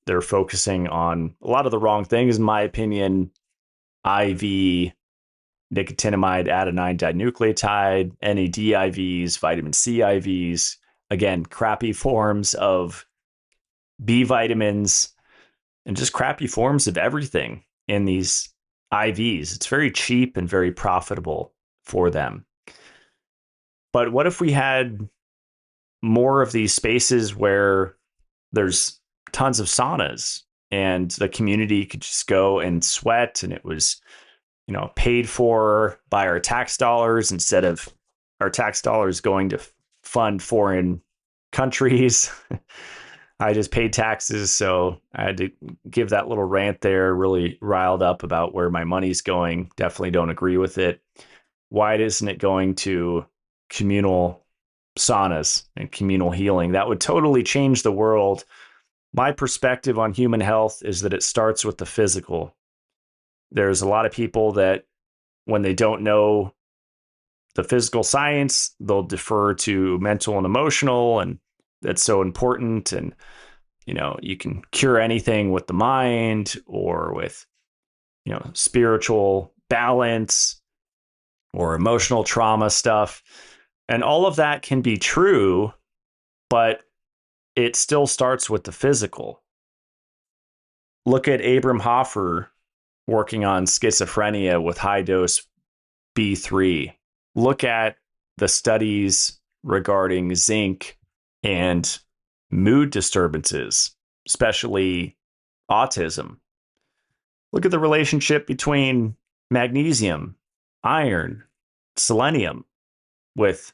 they're focusing on a lot of the wrong things, in my opinion. IV, nicotinamide adenine dinucleotide, NAD IVs, vitamin C IVs, again, crappy forms of B vitamins, and just crappy forms of everything in these IVs. It's very cheap and very profitable for them. But what if we had more of these spaces where there's tons of saunas and the community could just go and sweat, and it was, paid for by our tax dollars instead of our tax dollars going to fund foreign countries. I just paid taxes, so I had to give that little rant there, really riled up about where my money's going. Definitely don't agree with it. Why isn't it going to communal saunas and communal healing? That would totally change the world. My perspective on human health is that it starts with the physical. There's a lot of people that when they don't know the physical science, they'll defer to mental and emotional, and that's so important. And, you can cure anything with the mind or with, spiritual balance or emotional trauma stuff. And all of that can be true, but it still starts with the physical. Look at Abram Hoffer working on schizophrenia with high dose B3. Look at the studies regarding zinc and mood disturbances, especially autism. Look at the relationship between magnesium, iron, selenium with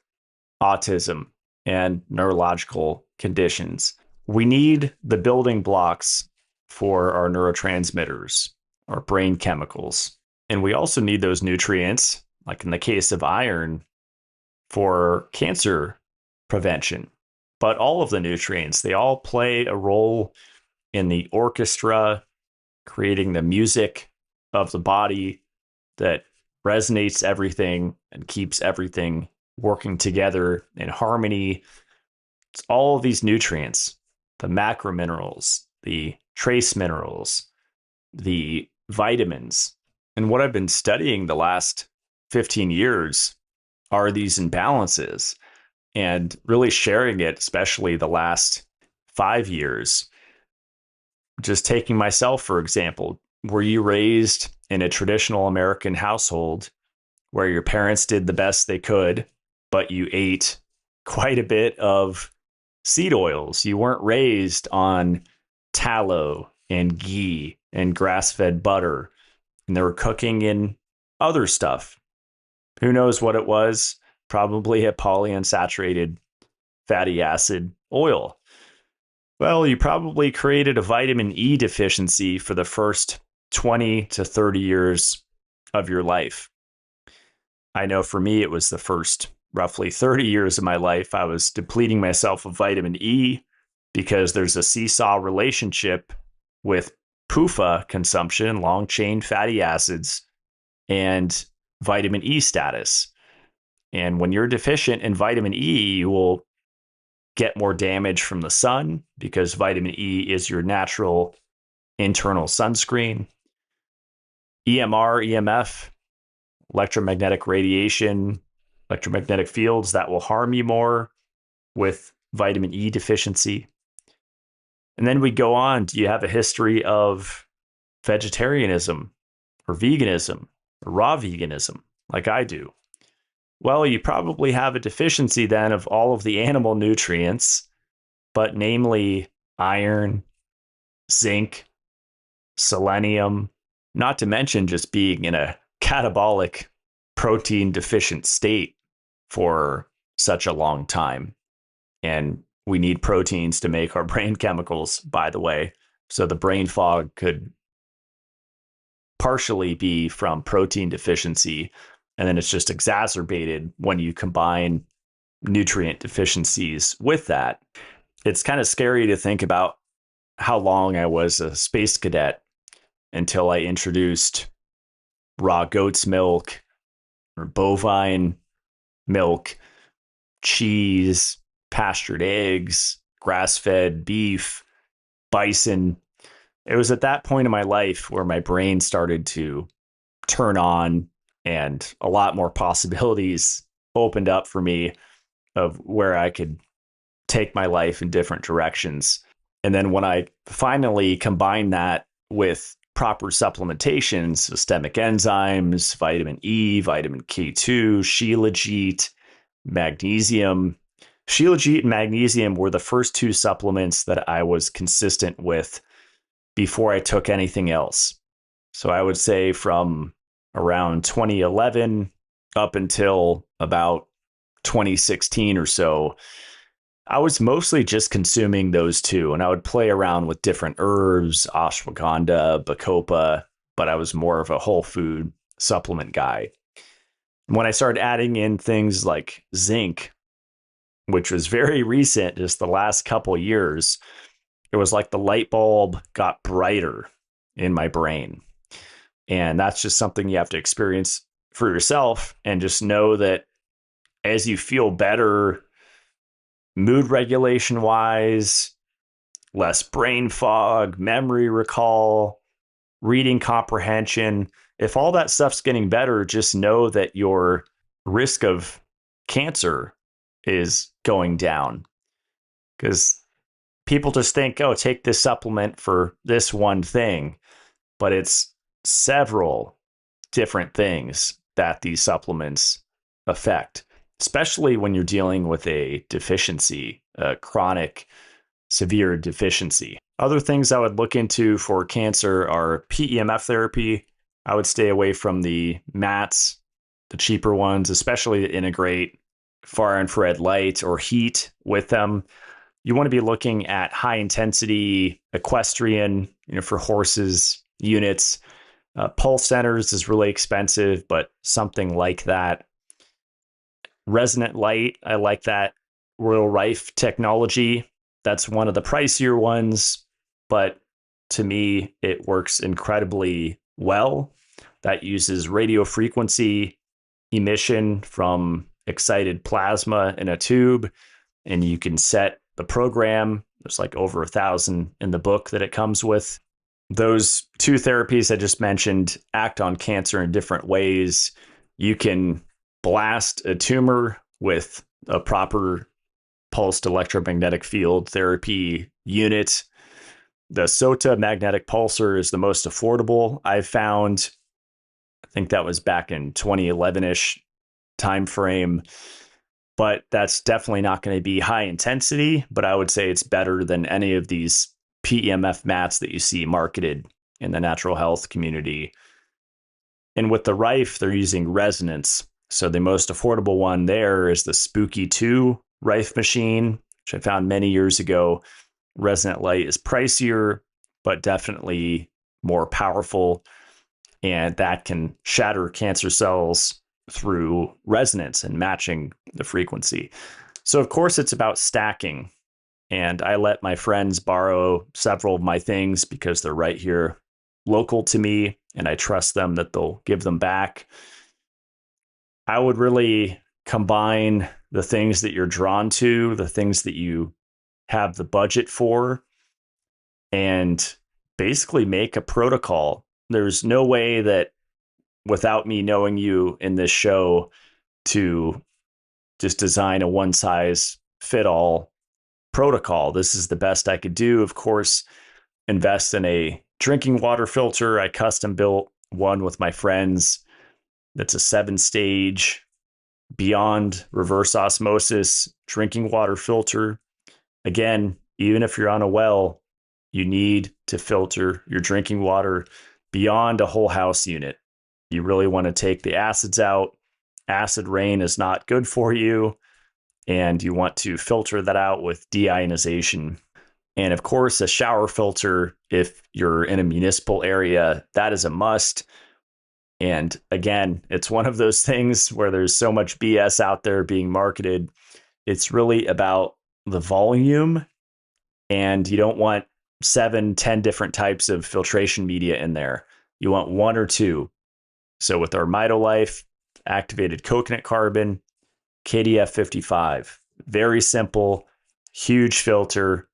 autism and neurological conditions. We need the building blocks for our neurotransmitters, our brain chemicals. And we also need those nutrients, like in the case of iron, for cancer prevention. But all of the nutrients, they all play a role in the orchestra, creating the music of the body that resonates everything and keeps everything working together in harmony. It's all of these nutrients, the macrominerals, the trace minerals, the vitamins. And what I've been studying the last 15 years are these imbalances, and really sharing it, especially the last 5 years. Just taking myself, for example, were you raised in a traditional American household where your parents did the best they could, but you ate quite a bit of seed oils? You weren't raised on tallow and ghee and grass-fed butter, and they were cooking in other stuff. Who knows what it was? Probably a polyunsaturated fatty acid oil. Well, you probably created a vitamin E deficiency for the first 20 to 30 years of your life. I know for me, it was the first roughly 30 years of my life. I was depleting myself of vitamin E because there's a seesaw relationship with PUFA consumption, long chain fatty acids, and vitamin E status. And when you're deficient in vitamin E, you will get more damage from the sun because vitamin E is your natural internal sunscreen. EMR, EMF, electromagnetic radiation, electromagnetic fields that will harm you more with vitamin E deficiency. And then we go on. Do you have a history of vegetarianism or veganism or raw veganism like I do? Well, you probably have a deficiency then of all of the animal nutrients, but namely iron, zinc, selenium, not to mention just being in a catabolic protein deficient state for such a long time. And we need proteins to make our brain chemicals, by the way. So the brain fog could partially be from protein deficiency. And then it's just exacerbated when you combine nutrient deficiencies with that. It's kind of scary to think about how long I was a space cadet until I introduced raw goat's milk or bovine milk, cheese, pastured eggs, grass-fed beef, bison. It was at that point in my life where my brain started to turn on and a lot more possibilities opened up for me of where I could take my life in different directions. And then when I finally combined that with proper supplementation, systemic enzymes, vitamin E, vitamin K2, shilajit, magnesium. Shilajit and magnesium were the first two supplements that I was consistent with before I took anything else. So I would say from around 2011 up until about 2016 or so, I was mostly just consuming those two, and I would play around with different herbs, ashwagandha, bacopa, but I was more of a whole food supplement guy. When I started adding in things like zinc, which was very recent, just the last couple years, it was like the light bulb got brighter in my brain. And that's just something you have to experience for yourself and just know that as you feel better, mood regulation wise, less brain fog, memory recall, reading comprehension, if all that stuff's getting better, just know that your risk of cancer is going down. Because people just think, oh, take this supplement for this one thing, but it's several different things that these supplements affect, especially when you're dealing with a deficiency, a chronic, severe deficiency. Other things I would look into for cancer are PEMF therapy. I would stay away from the mats, the cheaper ones, especially that integrate far infrared light or heat with them. You want to be looking at high intensity equestrian, for horses, units. Pulse centers is really expensive, but something like that. Resonant light, I like that. Royal Rife technology. That's one of the pricier ones, but to me, it works incredibly well. That uses radio frequency emission from excited plasma in a tube, and you can set the program. There's like over 1,000 in the book that it comes with. Those two therapies I just mentioned act on cancer in different ways. You can blast a tumor with a proper pulsed electromagnetic field therapy unit. The SOTA magnetic pulsar is the most affordable I've found. I think that was back in 2011-ish timeframe, but that's definitely not going to be high intensity, but I would say it's better than any of these PEMF mats that you see marketed in the natural health community. And with the Rife, they're using resonance. So the most affordable one there is the Spooky 2 Rife machine, which I found many years ago. Resonant light is pricier, but definitely more powerful. And that can shatter cancer cells through resonance and matching the frequency. So, of course, it's about stacking. And I let my friends borrow several of my things because they're right here local to me, and I trust them that they'll give them back. I would really combine the things that you're drawn to, the things that you have the budget for, and basically make a protocol. There's no way that without me knowing you in this show to just design a one size fit all protocol. This is the best I could do. Of course, invest in a drinking water filter. I custom built one with my friends. That's a 7-stage beyond reverse osmosis drinking water filter. Again, even if you're on a well, you need to filter your drinking water beyond a whole house unit. You really want to take the acids out. Acid rain is not good for you, and you want to filter that out with deionization. And of course, a shower filter, if you're in a municipal area, that is a must. And again, it's one of those things where there's so much BS out there being marketed. It's really about the volume, and you don't want 7, 10 different types of filtration media in there. You want 1 or 2. So with our MitoLife, activated coconut carbon, KDF 55, very simple, huge filter,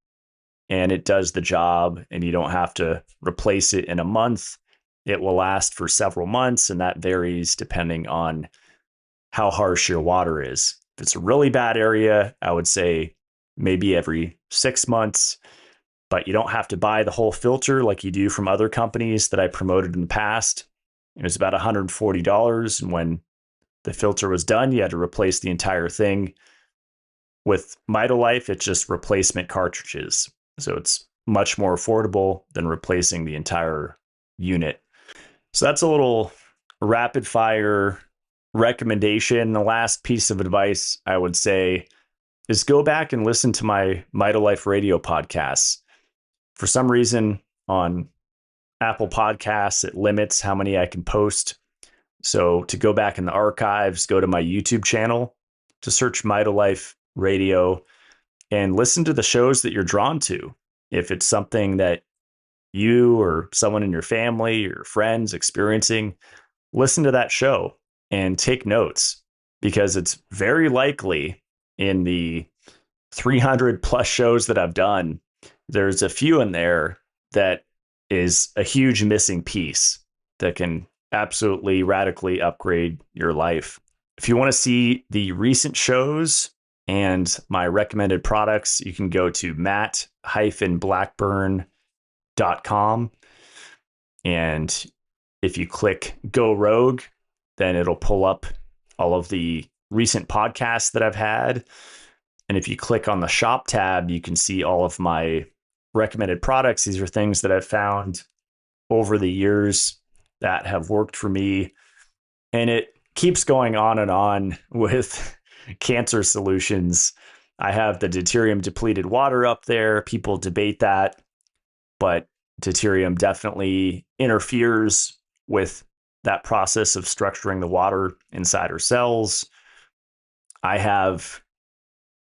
and it does the job, and you don't have to replace it in a month. It will last for several months, and that varies depending on how harsh your water is. If it's a really bad area, I would say maybe every 6 months, but you don't have to buy the whole filter like you do from other companies that I promoted in the past. It was about $140, and when the filter was done, you had to replace the entire thing. With MitoLife, it's just replacement cartridges. So it's much more affordable than replacing the entire unit. So that's a little rapid fire recommendation. The last piece of advice I would say is go back and listen to my MitoLife radio podcasts. For some reason on Apple Podcasts, it limits how many I can post. So to go back in the archives, go to my YouTube channel, to search MitoLife radio and listen to the shows that you're drawn to. If it's something that you or someone in your family or friends experiencing, listen to that show and take notes, because it's very likely in the 300 plus shows that I've done, there's a few in there that is a huge missing piece that can absolutely radically upgrade your life. If you want to see the recent shows and my recommended products, you can go to matt-blackburn.com. And if you click Go Rogue, then it'll pull up all of the recent podcasts that I've had. And if you click on the shop tab, you can see all of my recommended products. These are things that I've found over the years that have worked for me. And it keeps going on with cancer solutions. I have the deuterium depleted water up there. People debate that, but deuterium definitely interferes with that process of structuring the water inside our cells. I have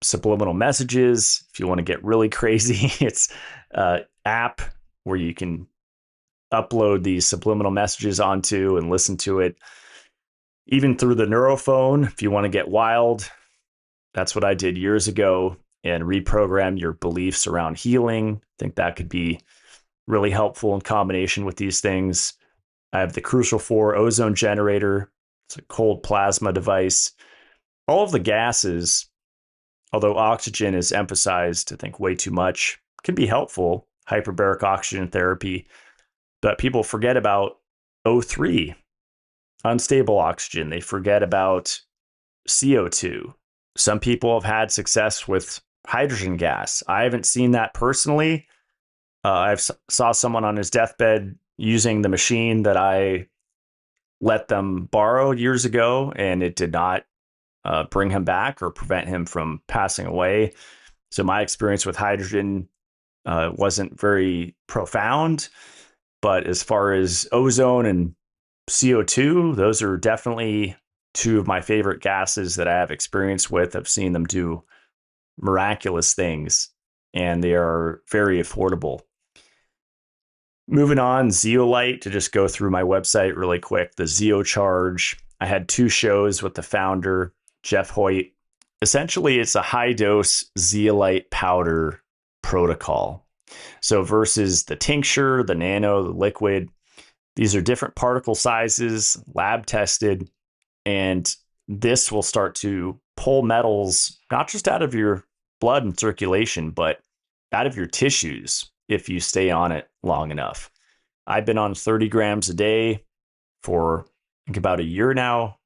subliminal messages. If you want to get really crazy, it's an app where you can upload these subliminal messages onto and listen to it, even through the neurophone. If you want to get wild, that's what I did years ago, and reprogram your beliefs around healing. I think that could be really helpful in combination with these things. I have the Crucial 4 ozone generator. It's a cold plasma device. All of the gases, although oxygen is emphasized, I think, way too much, can be helpful, hyperbaric oxygen therapy. But people forget about O3, unstable oxygen. They forget about CO2. Some people have had success with hydrogen gas. I haven't seen that personally. Saw someone on his deathbed using the machine that I let them borrow years ago, and it did not bring him back or prevent him from passing away. So my experience with hydrogen wasn't very profound. But as far as ozone and CO2, those are definitely two of my favorite gases that I have experience with. I've seen them do miraculous things, and they are very affordable. Moving on, zeolite, to just go through my website really quick, the ZeoCharge. I had 2 shows with the founder, Jeff Hoyt. Essentially, it's a high-dose zeolite powder protocol. So versus the tincture, the nano, the liquid, these are different particle sizes, lab tested, and this will start to pull metals, not just out of your blood and circulation, but out of your tissues if you stay on it long enough. I've been on 30 grams a day for, I think, about a year now,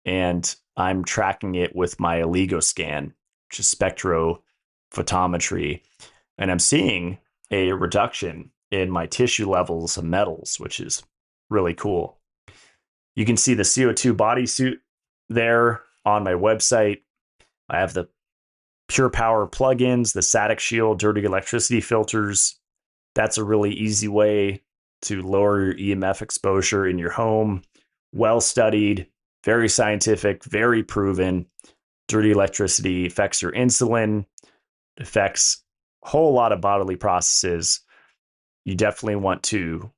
and I'm tracking it with my oligoscan, which is spectrophotometry, and I'm seeing a reduction in my tissue levels of metals, which is really cool. You can see the CO2 bodysuit there on my website. I have the Pure Power plugins, the Static Shield dirty electricity filters. That's a really easy way to lower your EMF exposure in your home. Well studied, very scientific, very proven. Dirty electricity affects your insulin, affects a whole lot of bodily processes. you definitely want to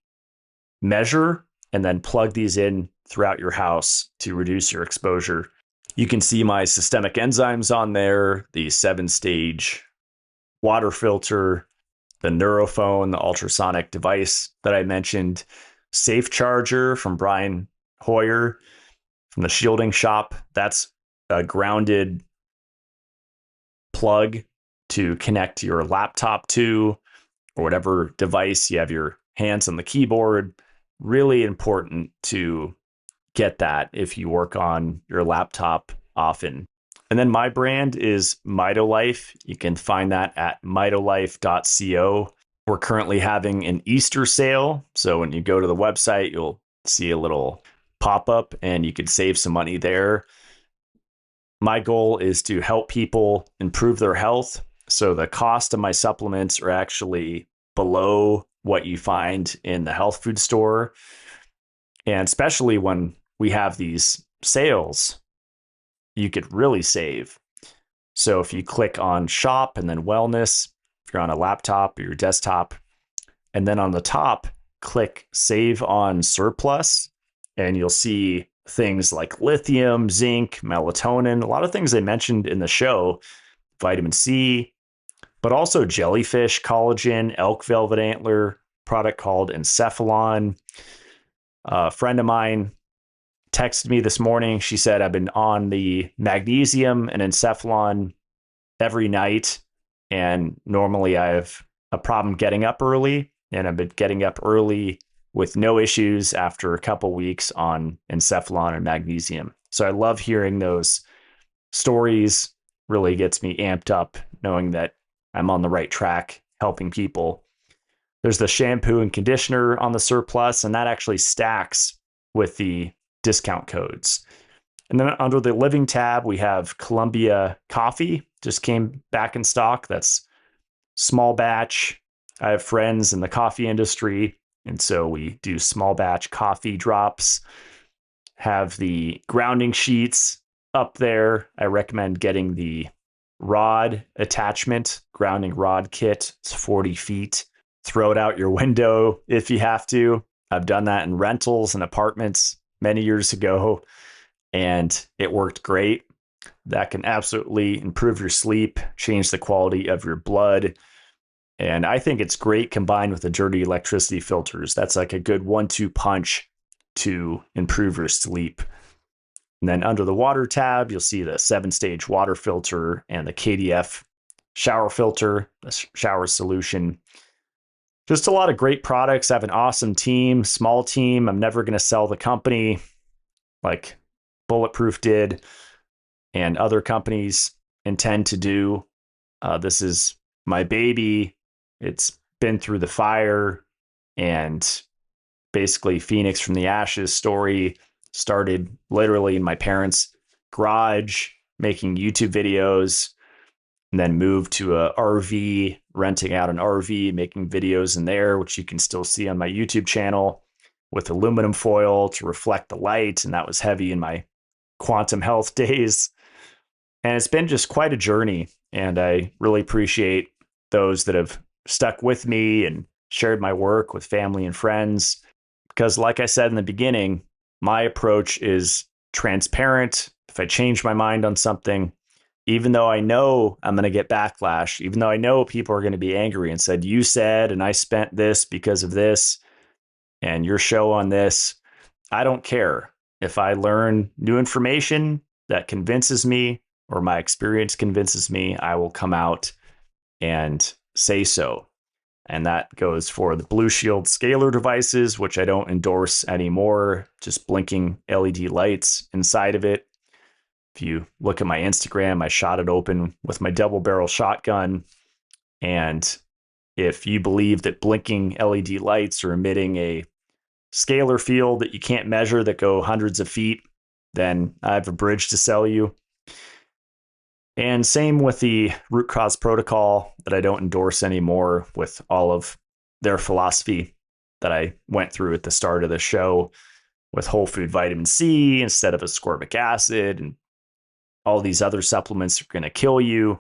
measure and then plug these in throughout your house to reduce your exposure. You can see my systemic enzymes on there, the 7-stage water filter, the Neurophone, the ultrasonic device that I mentioned, Safe Charger from Brian Hoyer from the Shielding Shop. That's a grounded plug to connect your laptop to, or whatever device you have your hands on the keyboard. Really important to get that if you work on your laptop often. And then my brand is MitoLife. You can find that at mitolife.co. We're currently having an Easter sale. So when you go to the website, you'll see a little pop-up and you can save some money there. My goal is to help people improve their health. So the cost of my supplements are actually below what you find in the health food store. And especially when we have these sales, you could really save. So if you click on shop and then wellness, if you're on a laptop or your desktop, and then on the top, click save on surplus, and you'll see things like lithium, zinc, melatonin, a lot of things they mentioned in the show, vitamin C, but also jellyfish, collagen, elk velvet antler, product called encephalon. A friend of mine texted me this morning. She said, I've been on the magnesium and encephalon every night, and normally I have a problem getting up early, and I've been getting up early with no issues after a couple weeks on encephalon and magnesium. So I love hearing those stories. Really gets me amped up knowing that I'm on the right track helping people. There's the shampoo and conditioner on the surplus, and that actually stacks with the discount codes. And then under the living tab, we have Columbia coffee, just came back in stock. That's small batch. I have friends in the coffee industry, and so we do small batch coffee drops. Have the grounding sheets up there. I recommend getting the rod attachment, grounding rod kit. It's 40 feet. Throw it out your window if you have to. I've done that in rentals and apartments many years ago, and it worked great. That can absolutely improve your sleep, change the quality of your blood. And I think it's great combined with the dirty electricity filters. That's like a good 1-2 punch to improve your sleep. And then under the water tab, you'll see the 7-stage water filter and the KDF shower filter, the shower solution. Just a lot of great products. I have an awesome team, small team. I'm never going to sell the company like Bulletproof did and other companies intend to do. This is my baby. It's been through the fire, and basically Phoenix from the ashes story started literally in my parents' garage making YouTube videos, and then moved to a RV, renting out an RV, making videos in there, which you can still see on my YouTube channel with aluminum foil to reflect the light. And that was heavy in my quantum health days. And it's been just quite a journey. And I really appreciate those that have stuck with me and shared my work with family and friends. Because like I said in the beginning, my approach is transparent. If I change my mind on something, even though I know I'm going to get backlash, even though I know people are going to be angry and said, you said, and I spent this because of this, and your show on this, I don't care. If I learn new information that convinces me or my experience convinces me, I will come out and say so. And that goes for the Blue Shield scalar devices, which I don't endorse anymore, just blinking LED lights inside of it. If you look at my Instagram, I shot it open with my double barrel shotgun. And if you believe that blinking LED lights are emitting a scalar field that you can't measure that go hundreds of feet, then I have a bridge to sell you. And same with the root cause protocol that I don't endorse anymore, with all of their philosophy that I went through at the start of the show with whole food vitamin C instead of ascorbic acid, and all these other supplements are going to kill you.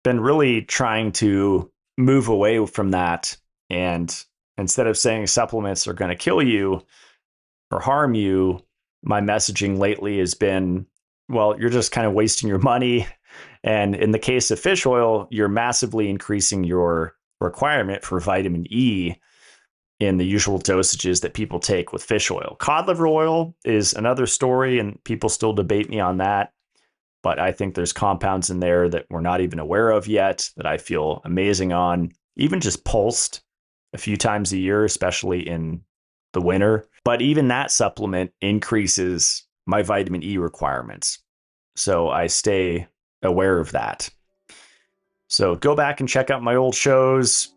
Been really trying to move away from that and instead of saying supplements are going to kill you or harm you, my messaging lately has been, well, you're just kind of wasting your money. And in the case of fish oil, you're massively increasing your requirement for vitamin E in the usual dosages that people take with fish oil. Cod liver oil is another story, and people still debate me on that. But I think there's compounds in there that we're not even aware of yet that I feel amazing on, even just pulsed a few times a year, especially in the winter. But even that supplement increases my vitamin E requirements. So I stay aware of that. So go back and check out my old shows,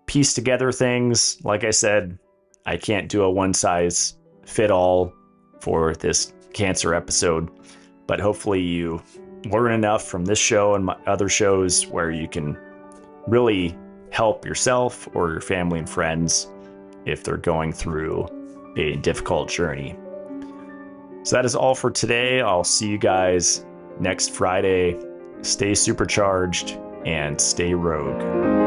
piece together things. Like I said, I can't do a one size fit all for this cancer episode, but hopefully you learn enough from this show and my other shows where you can really help yourself or your family and friends if they're going through a difficult journey. So that is all for today. I'll see you guys next Friday. Stay supercharged and stay rogue.